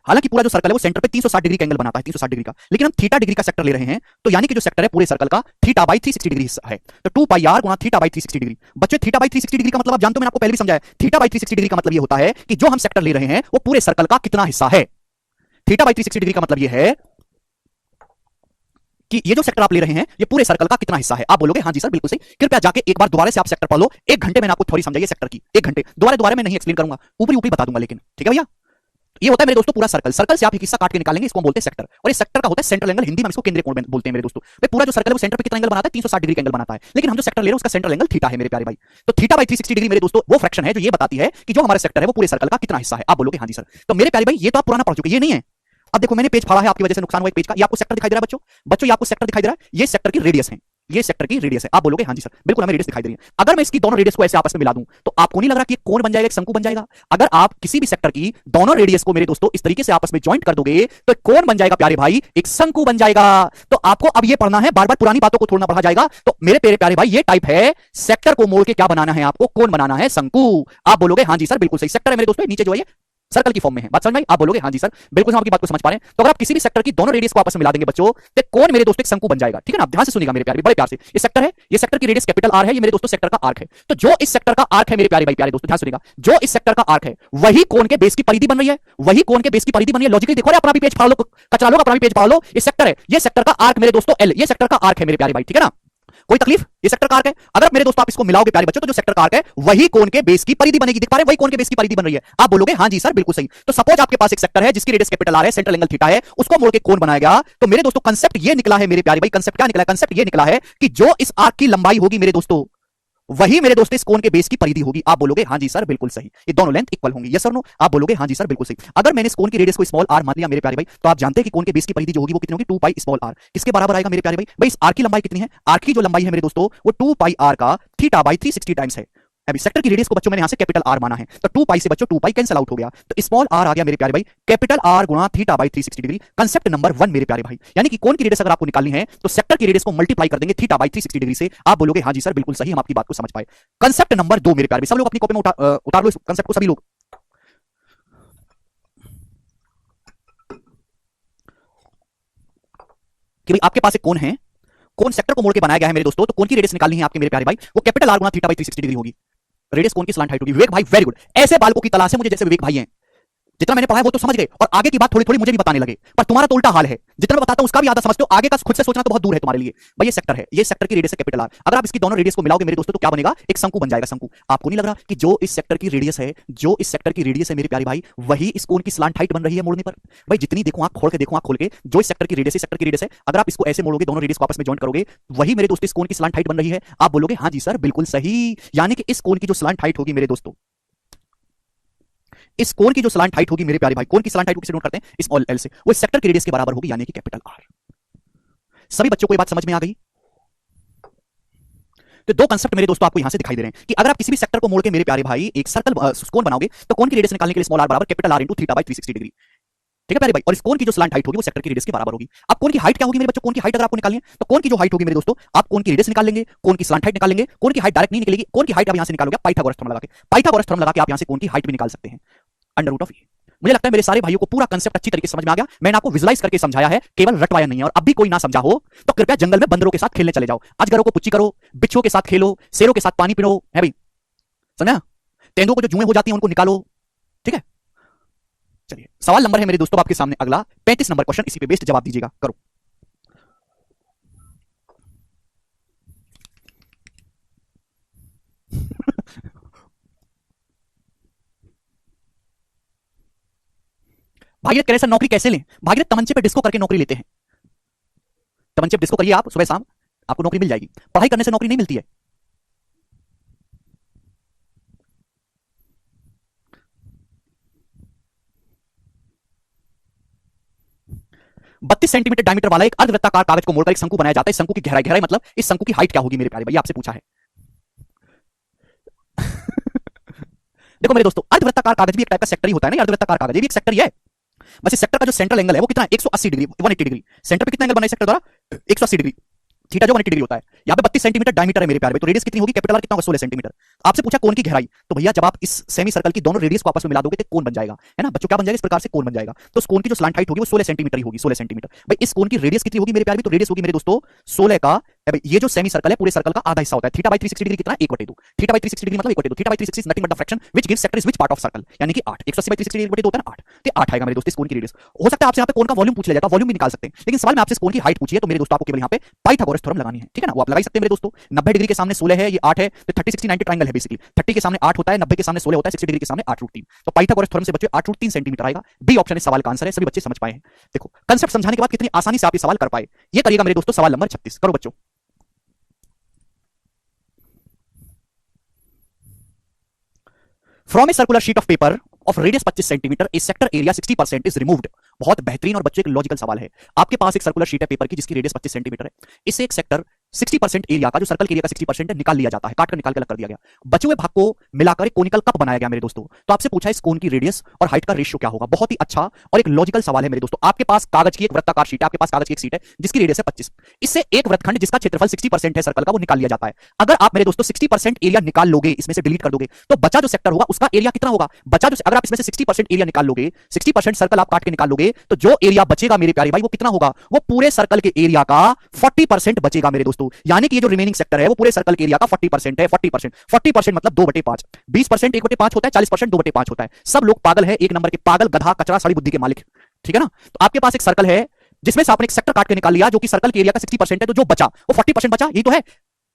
हालांकि पूरा जो सर्कल है वो सेंटर पे 360 डिग्री का एंगल बनाता है, 360 डिग्री का, लेकिन हम थीटा डिग्री का सेक्टर ले रहे हैं। तो यानी कि जो सेक्टर है पूरे सर्कल का थीटा बाई 360 डिग्री हिस्सा है। तो 2 पाई आर गुणा थीटा बाई 360 डिग्री। बच्चों थीटा बाई 360 डिग्री का मतलब आप जानते हो, मैंने आपको पहले भी समझाया। थीटा बाई 360 डिग्री का मतलब ये होता है कि जो हम सेक्टर ले रहे हैं वो पूरे सर्कल का कितना हिस्सा है। थीटा बाई 360 डिग्री का मतलब ये है कि ये जो सेक्टर आप ले रहे हैं ये पूरे सर्कल का कितना हिस्सा है। आप बोलोगे हाँ जी सर बिल्कुल सही। कृपया जाके एक बार दोबारा से आप सेक्टर पढ़ लो। 1 घंटे मैंने आपको थ्योरी समझाई है सेक्टर की, 1 घंटे दोबारा मैं नहीं एक्सप्लेन करूंगा, ऊपरी ऊपरी बता दूंगा लेकिन। ठीक है भैया, ये होता है मेरे दोस्तों पूरा सर्कल। सर्कल से आप एक हिस्सा काट के निकालेंगे, इसको हम बोलते हैं सेक्टर। और इस सेक्टर का होता है सेंट्रल एंगल, हिंदी में इसको केंद्रीय कोण बोलते हैं मेरे दोस्तों। भाई पूरा जो सर्कल है वो सेंटर पे कितना एंगल बनाता है? 360 डिग्री का एंगल बनाता है, लेकिन हम जो सेक्टर ले रहे हैं उसका सेंट्रल एंगल थीटा है मेरे प्यारे भाई। तो थीटा बाई 360 डिग्री मेरे दोस्तों वो फ्रैक्शन है जो ये बताती है कि जो हमारा सेक्टर है वो पूरे सर्कल का कितना हिस्सा है। आप बोलोगे हाँ जी सर। तो मेरे प्यारे भाई ये तो आप पुराना पढ़ चुके, ये नहीं है। अब देखो मैंने पेज फाड़ा है, आपकी वजह से नुकसान हुआ एक पेज का। ये आपको सेक्टर दिखाई दे रहा है बच्चों, बच्चों ये आपको सेक्टर दिखाई दे रहा है, ये सेक्टर की रेडियस है, ये सेक्टर की रेडियस है। आप बोलोगे हाँ जी सर बिल्कुल हमें रेडियस दिखाई दे रही है। अगर मैं इसकी दोनों रेडियस को ऐसे आपस में मिला दूं तो आपको नहीं लग रहा कि एक कोण बन जाएगा, एक शंकु बन जाएगा? अगर आप किसी भी सेक्टर की दोनों रेडियस को मेरे दोस्तों इस तरीके से आपस में ज्वाइंट कर दोगे तो एक कोण बन जाएगा प्यारे भाई, एक शंकु बन जाएगा। तो आपको अब ये पढ़ना है, बार बार पुरानी बातों को थोड़ा पढ़ा जाएगा। तो मेरे प्यारे भाई ये टाइप है, सेक्टर को मोड़ के क्या बनाना है आपको? कोण बनाना है, शंकु। आप बोलोगे हाँ जी सर बिल्कुल सही। सेक्टर है मेरे दोस्तों नीचे जो है सर्कल की फॉर्म में है, बात समझ में आई? आप बोलोगे हाँ जी सर बिल्कुल, हम आपकी बात को समझ पा रहे हैं। तो अगर आप किसी भी सेक्टर की दोनों रेडियस को आपस में मिला देंगे बच्चों तो कौन मेरे दोस्तों एक शंकु बन जाएगा। ठीक है ना, आप ध्यान से सुनिएगा मेरे प्यारे, बड़े प्यार से। ये सेक्टर है, ये सेक्टर की रेडियस कैपिटल आर है, ये मेरे दोस्तों सेक्टर का आर्क है। तो जो इस सेक्टर का आर्क है मेरे प्यारे भाई, प्यारे दोस्तों ध्यान सुनिएगा, जो इस सेक्टर का आर्क है वही कोण के बेस की परिधि बन रही है, वही कोण के बेस की परिधि बन रही है। लॉजिकली देखो, अपना भी पेज फाड़ लो, कचरा लोग अपना भी पेज फाड़ लो। ये सेक्टर है, ये सेक्टर का आर्क मेरे दोस्तों एल, ये सेक्टर का आर्क है मेरे प्यारे भाई। ठीक है ना, कोई तकलीफ? ये सेक्टर का आर्क है। अगर मेरे दोस्तों आप इसको मिलाओगे प्यारे बच्चों तो जो सेक्टर का आर्क है वही कोण के बेस की परिधि बनेगी। देख पा रहे हैं, वही कोण के बेस की परिधि बन रही है। आप बोलोगे हाँ जी सर बिल्कुल सही। तो सपोज आपके पास एक सेक्टर है जिसकी रेडियस कैपिटल आर है, सेंट्रल एंगल थीटा है, उसको मोड़ के कोण बनाया गया। तो मेरे दोस्तों कांसेप्ट ये निकला है मेरे प्यारे भाई, कांसेप्ट क्या निकला है? कांसेप्ट ये निकला है कि जो इस आर्क की लंबाई होगी मेरे दोस्तों वही मेरे दोस्तों इस कोण के बेस की परिधि होगी। आप बोलोगे हाँ जी सर बिल्कुल सही, ये दोनों लेंथ इक्वल होंगी। यस और नो? आप बोलोगे हाँ जी सर बिल्कुल सही। अगर मैंने इस कोण की रेडियस को स्मॉल आर मान लिया मेरे प्यारे भाई, तो आप जानते हैं कि कोण के बेस की परिधि जो होगी वो कितनी होगी? 2 पाई स्मॉल आर। किसके बराबर आएगा मेरे प्यारे भाई? भाई इस आर की लंबाई कितनी है? आर की जो लंबाई है मेरे दोस्तों वो 2 पाई आर का थीटा बाई 360 टाइम्स है। अभी सेक्टर की रेडियस को बच्चों मैंने यहां से कैपिटल आर माना है, तो 2 पाई से बच्चों 2 पाई कैंसिल आउट हो गया, तो स्मॉल आर आ गया मेरे प्यारे भाई कैपिटल आर गुणा theta by 360 degree. Concept number 1 मेरे प्यारे भाई, यानी कि कोण की रेडियस अगर आपको निकालनी है तो सेक्टर की रेडियस को मल्टीप्लाई कर देंगे थीटा बाई 360 डिग्री से। आप बोलोगे हाँ जी सर बिल्कुल सही, हम आपकी बात को समझ पाए। कांसेप्ट नंबर 2 मेरे प्यारे भाई, सब लोग अपनी कॉपी में उतार लो इस कांसेप्ट को, सभी लोग। कि भाई आपके पास एक कोण है, कोन सेक्टर को मोड़ के बनाया गया है मेरे दोस्तों, तो कोन की रेडियस निकालनी है आपके मेरे प्यारे भाई, वो capital R Guna theta by 360 degree होगी। रेडियस कोन की स्लांट हाइट होगी। विवेक भाई वेरी गुड, ऐसे बालकों की तलाश है मुझे जैसे विवेक भाई हैं। जितना मैंने पढ़ा है वो तो समझ गए और आगे की बात थोड़ी थोड़ी मुझे भी बताने लगे, पर तुम्हारा तो उल्टा हाल है, जितना मैं बताता हूं उसका भी आधा समझते हो, आगे का खुद से सोचना तो बहुत दूर है तुम्हारे लिए। भाई ये सेक्टर है, ये सेक्टर की रेडियस है कैपिटल आर। अगर आप इसकी दोनों रेडियस को मिलाओगे मेरे दोस्तों तो क्या बनेगा, एक शंकु बन जाएगा। शंकु आपको नहीं लग रहा कि जो इस सेक्टर की रेडियस है, जो इस सेक्टर की रेडियस है मेरे प्यारे भाई, वही इस कोन की स्लांट हाइट बन रही है मोड़ने पर। भाई जितनी देखो आंख खोल के देखो, आंख खोल के, जो इस सेक्टर की रेडियस है, सेक्टर की रेडियस है, अगर आप इसको ऐसे मोड़ोगे, दोनों रेडियस को आपस में जॉइन करोगे, वही मेरे दोस्तों इस कोन की स्लांट हाइट बन रही है। आप बोलोगे हां जी सर बिल्कुल सही, यानी कि इस कोन की जो स्लांट हाइट होगी मेरे दोस्तों, इस कोन की जो स्लांट हाइट होगी मेरे प्यारे भाई, कोन की स्लांट हाइट को किसे नोट करते हैं, स्मॉल एल से, वो सेक्टर की रेडियस के बराबर होगी, यानी कि कैपिटल आर। सभी बच्चों को ये बात समझ में आ गई। तो दो कंसेप्ट मेरे दोस्तों आपको यहां से दिखाई दे रहे हैं कि अगर आप किसी भी सेक्टर को मोड़ के मेरे प्यारे भाई एक सर्कल कोन बनाओगे, तो कोन की रेडियस निकालने के लिए स्मॉल आर बराबर capital R into theta by 360 degree. ठीक है प्यारे भाई, और इस कोन की जो स्लांट हाइट होगी वो सेक्टर की रेडियस के बराबर होगी। अब कोन की हाइट क्या होगी मेरे बच्चों, कोन की हाइट अगर आपको निकालनी है तो कोन की जो हाइट होगी मेरे दोस्तों, आप कोन की रेडियस निकाल लेंगे, कोन की स्लांट हाइट निकाल लेंगे, कोन की हाइट डायरेक्ट नहीं निकलेगी, कोन की हाइट आप यहां से निकालोगे पाइथागोरस थ्योरम लगा के, पाइथागोरस थ्योरम लगा के आप यहां से कोन की हाइट भी निकाल सकते हैं, अंडर रूट ऑफ ए। मुझे लगता है मेरे सारे भाइयों को पूरा कंसेप्ट अच्छी तरीके से समझ में आ गया। मैंने आपको विजुलाइज करके समझाया है, केवल रटवाया नहीं है। और अब भी कोई ना समझा हो तो कृपया जंगल में बंदरों के साथ खेलने चले जाओ, अजगरों को पुच्ची करो, बिच्छुओं के साथ खेलो, शेरों के साथ पानी पिनो, है भाई, समझा। तेंदुओं को जो जुएं हो जाती हैं उनको निकालो, ठीक है। चलिए सवाल नंबर है मेरे दोस्तों आपके सामने अगला 35 नंबर क्वेश्चन, इसी पे बेस्ड जवाब दीजिएगा, करो। भागीरथ कह रहे सर नौकरी कैसे लें, भागीरथ तमंचे पे डिस्को करके नौकरी लेते हैं। तमंचे पे डिस्को करिए आप सुबह शाम, आपको नौकरी मिल जाएगी। पढ़ाई करने से नौकरी नहीं मिलती है। 32 सेंटीमीटर डायमीटर वाला एक अर्धवृत्ताकार कागज को मोड़कर एक शंकु बनाया जाता है। शंकु की गहराई, गहराई मतलब इस शंकु की हाइट क्या होगी मेरे प्यारे भाई, आपसे पूछा है। देखो मेरे दोस्तों, अर्धवृत्ताकार कागज भी एक टाइप का सेक्टर ही होता है ना, अर्धवृत्ताकार कागज ये भी एक सेक्टर ही है। बस इस सेक्टर का जो सेंट्रल एंगल है वो कितना है, 180 डिग्री, 180 डिग्री। सेंटर पे कितना एंगल बना है सेक्टर द्वारा, 180 डिग्री। थीटा जो 180 डिग्री होता है, यहाँ पे 32 सेंटीमीटर डायमीटर है मेरे प्यारे भाई, तो रेडियस कितनी होगी, कैपिटल आर कितना होगा, 16 सेंटीमीटर। आपसे पूछा कोन की गहराई, तो भैया जब आप इस सेमी सर्कल की दोनों रेडियस को आपस में मिला दोगे तो कोन बन जाएगा, है ना बच्चों, क्या बन जाएगा, इस प्रकार से कोन बन जाएगा। तो उस कोन की जो स्लांट हाइट होगी वो 16 सेंटीमीटर ही होगी, 16 सेंटीमीटर। भाई इस कोन की रेडियस कितनी होगी मेरे प्यारे भाई, तो रेडियस होगी मेरे दोस्तों 16 का, ये जो सेमी सर्कल है पूरे सर्कल का आधा हिस्सा होता है। थीटा बाई 360 डिग्री कितना, 1/2। थीटा बाई 360 डिग्री मतलब 1/2। Theta by 360 nothing but the fraction which gives sector is which part of circle, यानी कि 8। 180 बाई 360 डिग्री 1/2 होता है ना, 8। तो 8 आएगा मेरे दोस्त इस कोन की रेडियस। हो सकता है आपसे यहाँ पे कोन का वॉल्यूम पूछ लिया जाता, वॉल्यूम भी निकाल सकते हैं, लेकिन सवाल में आपसे इस कोन की हाइट पूछी है तो मेरे दोस्तों आपको केवल यहाँ पे पाइथागोरस थ्योरम लगानी है, ठीक है ना, वो आप लगा सकते हैं मेरे दोस्तों। 90 डिग्री के सामने 16 है, ये 8 है, तो 30 60 90 ट्रायंगल है बेसिकली। 30 के सामने 8 होता है, 90 के सामने 16 होता है, 60 डिग्री के सामने 8√3। तो पाइथागोरस थ्योरम से बच्चों 8√3 सेंटीमीटर आएगा। बी ऑप्शन इस सवाल का आंसर है। सभी बच्चे समझ पाए हैं। देखो कांसेप्ट समझाने के बाद कितनी आसानी से आप ये सवाल कर पाए, ये करिएगा मेरे दोस्तों। सवाल नंबर 36 करो बच्चों। From a circular sheet of paper of radius 25 centimetre A sector area 60% is removed. बहुत बेहतरीन और बच्चों एक लॉजिकल सवाल है। आपके पास एक सर्कुलर शीट है पेपर की जिसकी रेडियस 25 सेंटीमीटर है, इससे एक सेक्टर 60% एरिया का, जो सर्कल एरिया का 60% है, निकाल लिया जाता है, काट कर निकाल कर अलग कर दिया गया। बचे हुए भाग को मिलाकर एक कोनिकल कप बनाया गया मेरे दोस्तों। तो आपसे पूछा इस कोन की रेडियस और हाइट का रेशियो क्या होगा। बहुत ही अच्छा और एक लॉजिकल सवाल है मेरे दोस्तों। आपके पास कागज की एक वृत्ताकार शीट है, आपके पास कागज की एक शीट है जिसकी रेडियस है 25, इससे एक वृत्तखंड जिसका क्षेत्रफल 60% है सर्कल का, वो निकाल लिया जाता है। अगर आप मेरे दोस्तों 60% एरिया निकाल लोगे, इसमें से डिलीट कर दोगे, तो बचा जो सेक्टर होगा उसका एरिया कितना होगा, बचा जो, अगर आप इसमें से 60% एरिया निकाल लोगे, 60% सर्कल आप काट के निकाल लोगे, तो जो एरिया बचेगा मेरे प्यारे भाई वो कितना होगा, वो पूरे सर्कल के एरिया का 40% बचेगा मेरे दोस्तों। यानी कि ये जो रिमेनिंग सेक्टर है वो पूरे सर्कल के एरिया का 40% है। 40% मतलब 2/5। 20% 1/5 होता है, 40% 2/5 होता है। सब लोग पागल है, एक नंबर के पागल, गधा, कचरा, साड़ी बुद्धि के मालिक, ठीक है ना। तो आपके पास एक सर्कल है जिसमें से आपने एक सेक्टर काट के निकाल लिया जो कि सर्कल के एरिया का 60% है, तो जो बचा वो 40% बचा, यही तो है।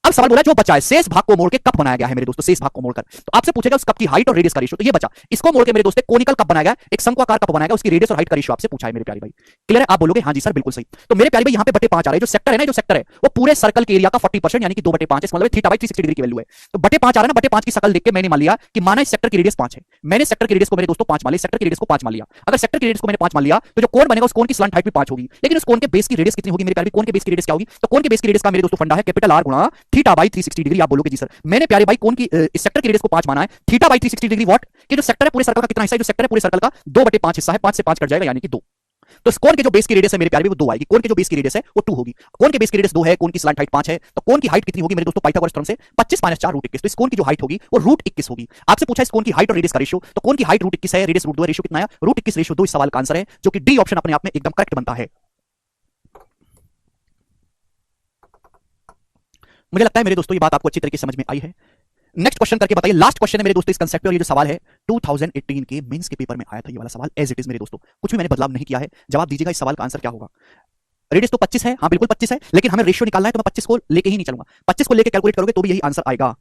अब सवाल बोला जो बचा है, शेष भाग को मोड़ के कप बनाया गया है मेरे दोस्तों, शेष भाग को मोड़कर। तो आपसे पूछेगा उस कप की हाइट और रेडियस का रेशियो, तो ये बचा, इसको मोड़ के मेरे दोस्तों कोनिकल कप बनाया गया, एक शंक्वाकार कप बनाया गया, उसकी रेडियस और हाइट का रेशियो आपसे पूछा है मेरे प्यारे भाई। क्लियर है, आप बोलोगे हां जी सर बिल्कुल सही। तो मेरे प्यारे भाई यहाँ पे 5 आ रहा है, जो सेक्टर है ना, जो सेक्टर है वो पूरे सर्कल के एरिया का 40% यानी कि 2/5, इसका मतलब थीटा बाई 360 डिग्री की वैल्यू है। तो 5 आ रहा है ना, 5 की शकल देख के मैंने मान लिया कि माना इस सेक्टर की रेडियस 5 है, मैंने सेक्टर की रेडियस को मेरे दोस्तों 5 मान लिया, सेक्टर की रेडियस को 5 मान लिया। अगर सेक्टर की रेडियस को मैंने 5 मान लिया तो जो कोण बनेगा उस कोण की स्लंट हाइट भी 5 होगी, लेकिन उस कोण के बेस की रेडियस कितनी होगी मेरे प्यारे भाई, कोण के बेस की रेडियस क्या होगी, तो कोण के बेस की रेडियस का मेरे दोस्तों फंडा है कैपिटल आर गुणा थीटा बाई 360 डिग्री। आप बोलोगे जी सर मैंने प्यारे भाई कोण की इस सेक्टर की रेडियस को 5 माना है, थीटा बाई 360 डिग्री व्हाट, कि जो सेक्टर है पूरे सर्कल का कितना हिस्सा है, जो सेक्टर है पूरे सर्कल का 2/5 हिस्सा है, 5 से 5 कट जाएगा यानी कि 2। तो इस कोण के जो बेस की रेडियस है मेरे प्यारे वो 2 आएगी, कोण के जो बेस की रेडियस है वो 2 होगी। कोण के बेस की रेडियस 2 है, कोण की स्लंट हाइट 5 है, तो कोण की हाइट कितनी होगी मेरे दोस्तों पाइथागोरस थ्योरम से 25 - 4 √21। तो इस कोण की जो हाइट होगी वो √21 होगी। आपसे पूछा इस कोण की हाइट और रेडियस का रेशियो, तो कोण की हाइट √21 है, रेडियस √2 है, रेशियो कितना है √21 रेशियो 2। इस सवाल का आंसर है जो कि डी ऑप्शन अपने आप में एकदम करेक्ट बनता है। मुझे लगता है मेरे दोस्तों ये बात आपको अच्छी तरीके से समझ में आई है। नेक्स्ट क्वेश्चन करके बताइए, लास्ट क्वेश्चन है मेरे दोस्तों इस कंसेप्ट पे, और ये जो सवाल है 2018 के मेंस के पेपर में आया था ये वाला सवाल, एज इट इज मेरे दोस्तों, कुछ भी मैंने बदलाव नहीं किया है। जवाब दीजिएगा इस सवाल का आंसर क्या होगा। रेडियस तो 25 है, हाँ बिल्कुल 25 है, लेकिन हमें रेशियो निकालना है तो मैं 25 को लेके ही नहीं चलूंगा, 25 को लेके कैलकुलेट करोगे तो भी यही आंसर आएगा।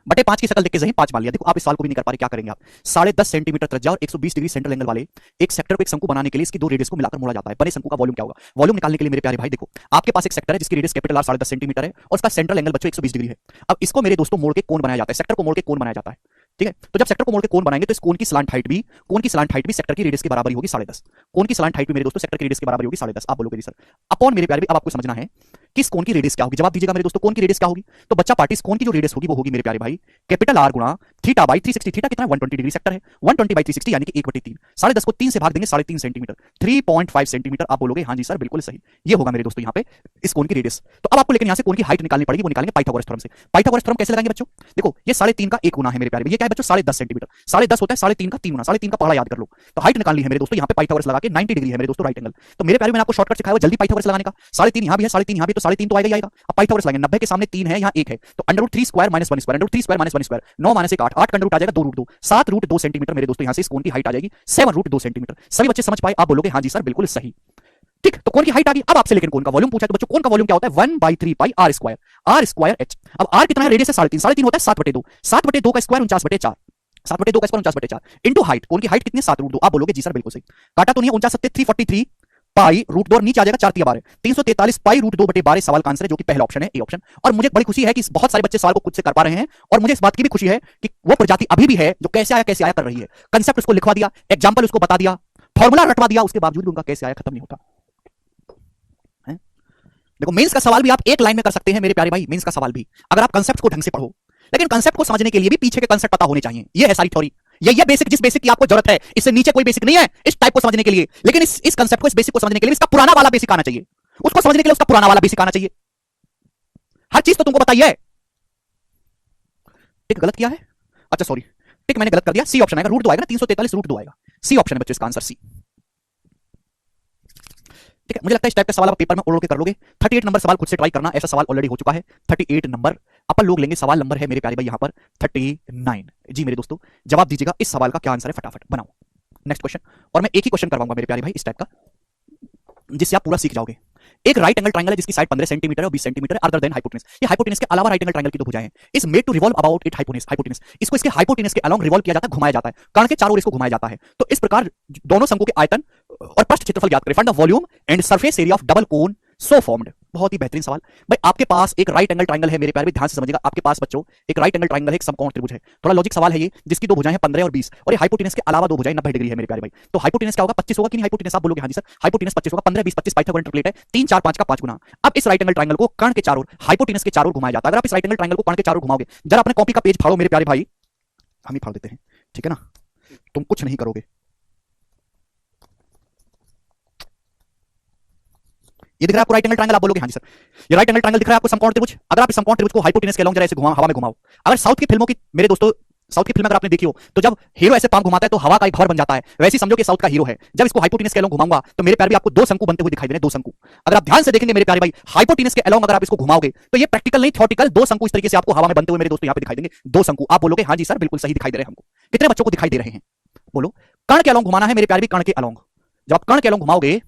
बटे 5 की शक्ल देख के सही 5 मान लिया। देखो आप इस सवाल को भी नहीं कर पा रहे, क्या करेंगे आप, 10.5 सेंटीमीटर त्रिज्या और 120 डिग्री सेंट्रल एंगल वाले एक सेक्टर को एक शंकु बनाने के लिए इसकी दो रेडियस को मिलाकर मोड़ा जाता है। बने शंकु का वॉल्यूम क्या होगा। वॉल्यूम निकालने के लिए मेरे प्यारे भाई देखो, आपके पास एक सेक्टर है जिसकी रेडियस कैपिटल आर 10.5 सेंटीमीटर है और उसका सेंट्रल एंगल बच्चों 120 डिग्री है। अब इसको मेरे दोस्तों मोड़ के कोण बनाया जाता है, सेक्टर को मोड़ के कोण बनाया जाता है, ठीक है। तो जब सेक्टर को मोड़ के कोण बनाएंगे तो इस कोण की स्लांट हाइट भी सेक्टर की रेडियस के बराबर होगी 10.5। कोण की स्लांट हाइट भी मेरे दोस्तों सेक्टर की रेडियस के बराबर होगी 10.5। आप बोलोगे जी सर अपॉन, मेरे प्यारे भाई अब आपको समझना है कि इस कोण की रेडियस क्या होगी। जवाब दीजिएगा मेरे दोस्तों, कोण की रेडियस क्या होगी। तो बच्चा पार्टी, इस कोण की जो रेडियस होगी वो होगी मेरे प्यारे भाई कैपिटल आर गुणा थीटा बाई 360। थीटा कितना है 120 डिग्री, सेक्टर है 120 बाई 360 यानी कि 1/3। 10.5 को 3 से भाग देंगे 3.5 सेंटीमीटर, 3.5 सेंटीमीटर। आप बोलोगे हाँ जी सर बिल्कुल सही, ये होगा मेरे दोस्तों यहाँ पे इस कोण की रेडियस। तो अब आपको लेकिन यहाँ से कोण की हाइट निकालनी पड़ेगी, वो निकालेंगे पाइथागोरस थ्योरम से। पाइथागोरस थ्योरम कैसे लगाएंगे बच्चों, देखो ये 3.5 का एक गुना है मेरे प्यारे, ये क्या है बच्चों 10.5 सेंटीमीटर, 10.5 होता है 3.5 का 3 गुना, 3.5 का पहाड़ा याद कर लो। तो हाइट निकालनी है मेरे दोस्तों, यहाँ पे पाइथागोरस लगा के 90 डिग्री है मेरे दोस्तों राइट एंगल। तो मेरे प्यारे मैंने आपको शॉर्टकट सिखाया जल्दी पाइथागोरस लगाने का। 3.5 यहाँ भी है, 3.5 यहाँ भी, तो 3.5 तो आएगा ही आएगा। अब पाइथागोरस लगाएंगे, 90 के सामने 3 है, यहाँ 1 है, तो √3 square minus 1 square, √3 square minus 1 square, 9 minus 1 8, 8 का √2 आ जाएगा 2√2, 7√2 सेंटीमीटर मेरे दोस्तों यहाँ से इस कोण की हाइट आ जाएगी 7√2 सेंटीमीटर। सभी बच्चे समझ पाए, आप बोलोगे हाँ जी सर बिल्कुल सही, ठीक। तो कोण की हाइट आ गई। अब आपसे लेकिन कोण का वॉल्यूम पूछा, तो बच्चों कोण का वॉल्यूम क्या होता है 1/3 पाई आर स्क्वायर एच। अब आर कितना है, रेडियस है 3.5, 3.5 होता है 7/2, 7/2 का स्क्वायर 49/4, 7/2 का स्क्वायर 49/4 इंटू हाइट, कोण की हाइट कितनी है 7√2। आप बोलोगे जी सर बिल्कुल सही, काटा तो नहीं है, 49 7 343 पाई √2 और नीचे आ जाएगा 4 3 12 343 पाई √2/12 सवाल का आंसर है, जो कि पहला ऑप्शन है ए ऑप्शन। और मुझे बड़ी खुशी है कि बहुत सारे बच्चे सवाल को खुद से कर पा रहे हैं, और मुझे इस बात की भी खुशी है कि वो प्रजाति अभी भी है जो कैसे आया कर रही है। कंसेप्ट उसको लिखवा दिया, एग्जांपल उसको बता दिया, फॉर्मूला रटवा दिया, उसके बावजूद भी उनका कैसे आया खत्म नहीं होता है। देखो मेंस का सवाल भी आप एक लाइन में कर सकते हैं मेरे प्यारे भाई, मेंस का सवाल भी अगर आप कंसेप्ट को ढंग से पढ़ो, लेकिन कंसेप्ट को समझने के लिए भी पीछे के कंसेप्ट पता होने चाहिए। ये है सारी थ्योरी, ये बेसिक, जिस बेसिक की आपको जरूरत है, इससे नीचे कोई बेसिक नहीं है इस टाइप को समझने के लिए। लेकिन इस कंसेप्ट को, इस बेसिक को समझने के लिए इसका पुराना वाला बेसिक आना चाहिए, उसको समझने के लिए उसका पुराना वाला बेसिक आना चाहिए। हर चीज तो तुमको बताइए। टिक गलत किया है, अच्छा सॉरी, टिक मैंने गलत कर दिया, सी ऑप्शन आएगा, √2 आएगा ना, 343 √2 आएगा, सी ऑप्शन है बच्चों इसका आंसर सी। ठीक है, मुझे लगता है इस टाइप का सवाल आप पेपर में उड़ के कर लोगे। 38 नंबर सवाल खुद से ट्राई करना, ऐसा सवाल ऑलरेडी हो चुका है। 38 नंबर अपन लोग लेंगे, सवाल नंबर है मेरे प्यारे भाई यहाँ पर 39। जी मेरे दोस्तों जवाब दीजिएगा इस सवाल का क्या आंसर है, फटाफट बनाओ नेक्स्ट क्वेश्चन। और मैं एक ही क्वेश्चन करवाऊंगा मेरे प्यारे भाई इस टाइप का, जिससे आप पूरा सीख जाओगे। एक राइट एंगल ट्रायंगल है जिसकी साइड 15 सेंटीमीटर और 20 सेंटीमीटर अदर देन हाइपोटेनस। ये हाइपोटेनस के अलावा राइट एंगल ट्रायंगल की दो भुजाएं हैं, is made to revolve about it hypotenuse. इसको इसके हाइपोटेनस के अलोंग रिवॉल्व किया जाता है, घुमाया जाता है, कर्ण के चारों ओर इसको घुमाया जाता है। तो इस प्रकार दोनों शंकु के आयतन और पृष्ठ क्षेत्रफल ज्ञात करें। Find the volume and surface area of double cone so formed. बहुत ही बेहतरीन सवाल। भाई आपके पास एक राइट एंगल ट्राइंगल है मेरे प्यारे, ध्यान से समझिएगा। आपके पास बच्चों एक राइट एंगल ट्राइंगल है, एक समकोण त्रिभुज है। थोड़ा लॉजिक सवाल है ये, जिसकी दो भुजाएं हैं 15 और 20, और ये हाइपोटेनस के अलावा दो भुजाएं 90 डिग्री है मेरे प्यारे भाई। तो हाइपोटेनस क्या होगा? 25 होगा कि नहीं हाइपोटेनस? आप बोलोगे हाँ जी सर, हाइपोटेनस 25 होगा। 15 20 25 पाइथागोरन ट्रिपलेट है, 3 4 5 का 5 गुना। अब इस राइट एंगल ट्राइंगल को कर्ण के चारों ओर, हाइपोटेनस के चारों ओर घुमाया जाता है। अगर आप इस राइट एंगल ट्राइंगल को कर्ण के चारों ओर घुमाओगे, जरा अपने कॉपी का पेज फाड़ो मेरे प्यारे भाई, हम ही फाड़ देते हैं, ठीक है ना, तुम कुछ नहीं करोगे। ये दिख रहा है आपको राइट एंगल ट्रायंगल? आप बोलोगे हाँ जी सर। ये राइट एंगल ट्रायंगल दिख रहा है आपको समकोण त्रिभुज। अगर आप इस समकोण त्रिभुज को हाइपोटेनस के अलोंग जरा ऐसे घुमाओ, हवा में घुमाओ। अगर साउथ की फिल्मों की मेरे दोस्तों, साउथ की फिल्म अगर आपने देखी हो, तो जब हीरो ऐसे पांव घुमाता है तो हवा का एक भंवर बन जाता है, वैसे ही समझो कि साउथ का हीरो है। जब इसको हाइपोटेनस के अलोंग घुमाऊंगा तो मेरे प्यारे भी आपको दो शंकु बनते हुए दिखाई देंगे, दो शंकु। अगर आप ध्यान से देखेंगे मेरे प्यारे भाई, हाइपोटेनस के अलोंग अगर आप इसको घुमाओगे तो ये प्रैक्टिकल नहीं थ्योरेटिकल, दो शंकु इस तरीके से आपको हवा में बनते हुए मेरे दोस्तों यहां पे दिखाई देंगे, दो शंकु। आप बोलोगे हाँ जी सर बिल्कुल सही दिखाई दे रहे हैं हमको। कितने बच्चों को दिखाई दे रहे हैं? बोलो। कर्ण के अलोंग घुमाना है मेरे प्यारे भी, कर्ण के अलोंग। जब आप कर्ण के अलोंग घुमाओगे,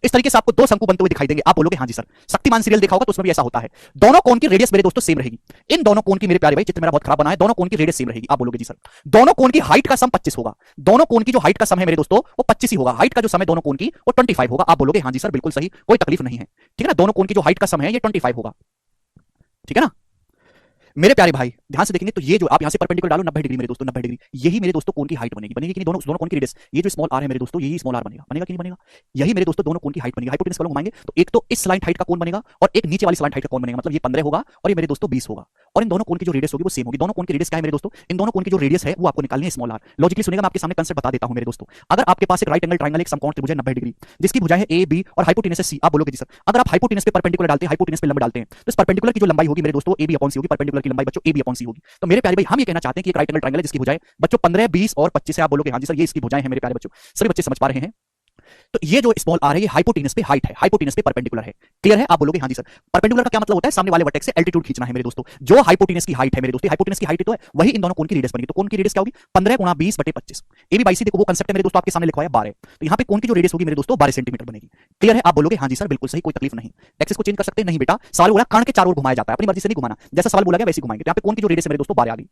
इस तरीके से आपको दो शंकु बनते हुए दिखाई देंगे। आप बोलोगे हाँ जी सर। शक्तिमान सीरियल देखा होगा तो उसमें भी ऐसा होता है। दोनों कोण की रेडियस मेरे दोस्तों सेम रहेगी। इन दोनों कोण की मेरे प्यारे भाई, चित्र मेरा बहुत खराब बना है, दोनों कोण की रेडियस सेम रहेगी। आप बोलोगे जी सर। दोनों कोण की हाइट का सम 25 होगा। दोनों कोण की जो हाइट का सम है मेरे दोस्तों वो 25 ही होगा। हाइट का जो सम है दोनों कोण की वो 25 होगा। आप बोलोगे हाँ जी सर बिल्कुल सही, कोई तकलीफ नहीं है, ठीक है ना। दोनों कोण की जो हाइट का सम है ये 25 होगा, ठीक है ना मेरे प्यारे भाई। ध्यान से देखेंगे तो ये जो आप यहां से परपेंडिकुलर डालो 90 डिग्री मेरे दोस्तों, 90 डिग्री, यही मेरे दोस्तों कोण की हाइट बनेगी। बनेगी कि नहीं? दोनों कोण की रेडियस, ये जो स्मॉल आर है मेरे दोस्तों, यही स्मॉल आर बनेगा। बनेगा कि नहीं बनेगा? यही मेरे दोस्तों दोनों कोण की हाइट बनेगी। हाइपोटेनस को घुमाएंगे तो एक तो इस स्लाइंट हाइट का कोण बनेगा और एक नीचे वाली स्लाइंट हाइट का कोण बनेगा। मतलब ये 15 होगा और ये मेरे दोस्तों 20 होगा। और इन दोनों कोण की जो रेडियस होगी वो सेम होगी। दोनों कोण की रेडियस क्या है मेरे दोस्तों? इन दोनों कोण की जो रेडियस है वो आपको निकालनी है स्मॉल आर। लॉजिकली सुनिएगा, मैं आपके सामने कंसेप्ट बता देता हूं मेरे दोस्तों। अगर आपके पास एक राइट एंगल ट्रायंगल, एक समकोण त्रिभुज है 90 डिग्री, जिसकी भुजाएं है ए बी और हाइपोटेनस है सी। आप बोलोगे जी सर। अगर आप हाइपोटेनस पे परपेंडिकुलर डालते हैं, हाइपोटेनस पे लंब डालते हैं, तो इस परपेंडिकुलर की जो लंबाई होगी मेरे दोस्तों ए बी अपॉन सी होगी। परपेंडिकुलर की लंबाई बच्चों ए बी अपॉन सी होगी। तो मेरे प्यारे भाई हम ये कहना चाहते हैं कि एक राइट एंगल ट्रायंगल है जिसकी भुजाएं बच्चों 15 20 और 25 है। आप बोलोगे हाँ जी सर ये इसकी भुजाएं हैं मेरे प्यारे बच्चों। सभी बच्चे समझ पा रहे हैं? तो ये जो स्मॉल आर है ये हाइपोटेनस पे हाइट है, हाइपोटेनस पे परपेंडिकुलर है। क्लियर है? आप बोलोगे हाँ जी सर। परपेंडिकुलर का क्या मतलब होता है? सामने वाले वर्टेक्स से एल्टीट्यूड खींचना है मेरे दोस्तों। जो हाइपोटेनस की हाइट है मेरे दोस्तों, हाइपोटेनस की हाइट तो है, वही इन दोनों कोण की रेडियस बनेगी। तो कोण की रेडियस क्या होगी? 15 गुणा 20 बटे 25। ए बी बाई सी देखो वो कंसेप्ट है मेरे दोस्तों, आपके सामने लिखवाया 12। तो यहाँ पे कोण की जो रेडियस होगी मेरे दोस्तों 12 सेंटीमीटर बनेगी। क्लियर है? आप बोलोगे हाँ जी सर बिल्कुल सही, कोई तकलीफ नहीं। एक्सिस को चेंज कर सकते नहीं बेटा। सवाल बोला कर्ण के चारों ओर घुमाया जाता है, अपनी मर्जी से नहीं घुमाना, जैसा सवाल बोला गया वैसे घुमाएंगे। तो यहाँ पे कोण की जो रेडियस है मेरे दोस्तों 12 आ गई।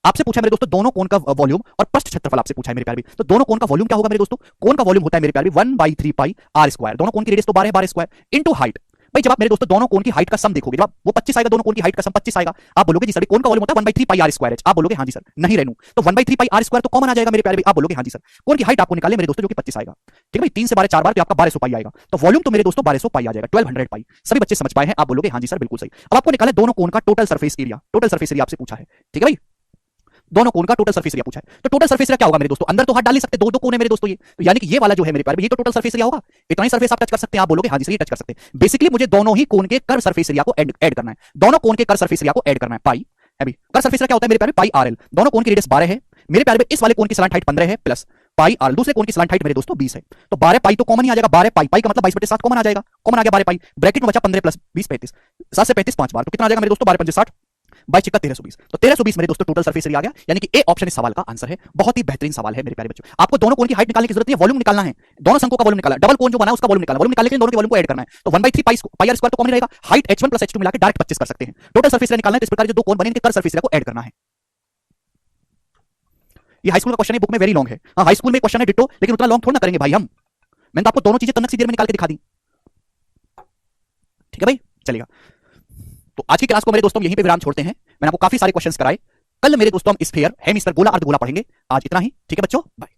आपसे पूछा मेरे दोस्तों दोनों कोण का वॉल्यूम और पृष्ठ क्षेत्रफल आपसे पूछा है मेरे प्यारे भी। तो दोनों कोण का वॉल्यूम क्या होगा मेरे दोस्तों? कोण का वॉल्यूम होता है मेरे प्यारे 1/3 पाई आर स्क्वायर। दोनों कोण की रेडियस तो 12 है, 12 स्क्वायर इनटू हाइट। भाई जब आप मेरे दोस्तों दोनों कोण की हाइट का सम देखोगे, जब वो 25 आएगा, दोनों कोण की हाइट का सम 25 आएगा। आप बोलोगे जी सर कोण का वॉल्यूम होता है 1/3 पाई आर स्क्वायर। आप बोलोगे हाँ जी सर। नहीं रेनू, तो 1/3 पाई आर स्क्वायर तो कॉमन आ जाएगा मेरे प्यारे भाई। आप बोलोगे हाँ जी सर। कोण की हाइट आपको निकालने मेरे दोस्तों जो कि 25 आएगा, ठीक है भाई। 3 से 12 4 बार तो आपका 1200 पाई आएगा। तो वॉल्यूम तो मेरे दोस्तों 1200 पाई आ जाएगा, 1200 पाई। सभी बच्चे समझ पाए हैं? आप बोलोगे हाँ जी सर बिल्कुल सही। अब आपको निकाले दोनों कोण का total surface area. Total surface area आपसे पूछा है, ठीक है भाई। दोनों कोण का टोटल सरफेस एरिया पूछा है। तो टोटल सरफेस एरिया क्या होगा मेरे दोस्तों? अंदर तो हाथ डाल नहीं सकते, दो दो कोण है मेरे दोस्तों ये, तो यानी कि ये वाला जो है मेरे प्यारे, ये तो टोटल सरफेस एरिया होगा। इतना ही सरफेस आप टच कर सकते हैं। आप बोलोगे हाँ जी सर ये टच कर सकते हैं। बेसिकली मुझे दोनों ही कोण के कर्व सरफेस एरिया को ऐड करना है। दोनों कोण के कर्व सरफेस एरिया को ऐड करना है। पाई है भी कर्व सरफेस एरिया क्या होता है मेरे प्यारे? पाई आर एल। दोनों कोण की रेडियस 12 है मेरे प्यारे। इस वाले कोण की स्लैंट हाइट 15 है प्लस पाई आर, दूसरे कोण की स्लैंट हाइट मेरे दोस्तों 20 है। तो 12 पाई तो कॉमन ही आ जाएगा। 12 पाई, पाई का मतलब 22/7 कॉमन आ जाएगा। कॉमन आ गया 12 पाई। ब्रैकेट में बचा 15 प्लस 20 35। 7 से 35 5 बार, तो कितना आ जाएगा मेरे दोस्तों? 12 5 60 22 चिक्का 1320। तो 1320 मेरे दोस्तों टोटल सरफेस एरिया आ गया। यानी कि ए ऑप्शन इस सवाल का आंसर है। बहुत ही बेहतरीन सवाल है मेरे प्यारे बच्चों। आपको दोनों कोण की हाइट निकालने की जरूरत नहीं है, वॉल्यूम निकालना है। दोनों शंकों का वॉल्यूम निकालना, डबल कोण जो बना है उसका वॉल्यूम निकालना। वॉल्यूम निकालने के लिए दोनों के वॉल्यूम को ऐड करना है। तो 1/3 पाई आर स्क्वायर तो कॉमन रहेगा। हाइट h1 + h2 मिला के डायरेक्ट 25 कर सकते हैं। टोटल सरफेस एरिया निकालना है, तो इस प्रकार जो दो कोण बने इनके कर्व सरफेस एरिया को ऐड करना है। ये हाई स्कूल का क्वेश्चन है, बुक में वेरी लॉन्ग है। हाँ हाई स्कूल में क्वेश्चन है डिट्टो, लेकिन उतना लॉन्ग थोड़ा ना करेंगे भाई हम। मैंने तो आपको दोनों चीजें तनक सी देर में निकाल के दिखा दी, ठीक है भाई। चलेगा। तो आज की क्लास को मेरे दोस्तों यहीं पे विराम छोड़ते हैं। मैंने आपको काफी सारे क्वेश्चंस कराए। कल मेरे दोस्तों हम स्फीयर, हेमिस्फीयर, गोला, अर्धगोला पढ़ेंगे। आज इतना ही, ठीक है बच्चों, बाय।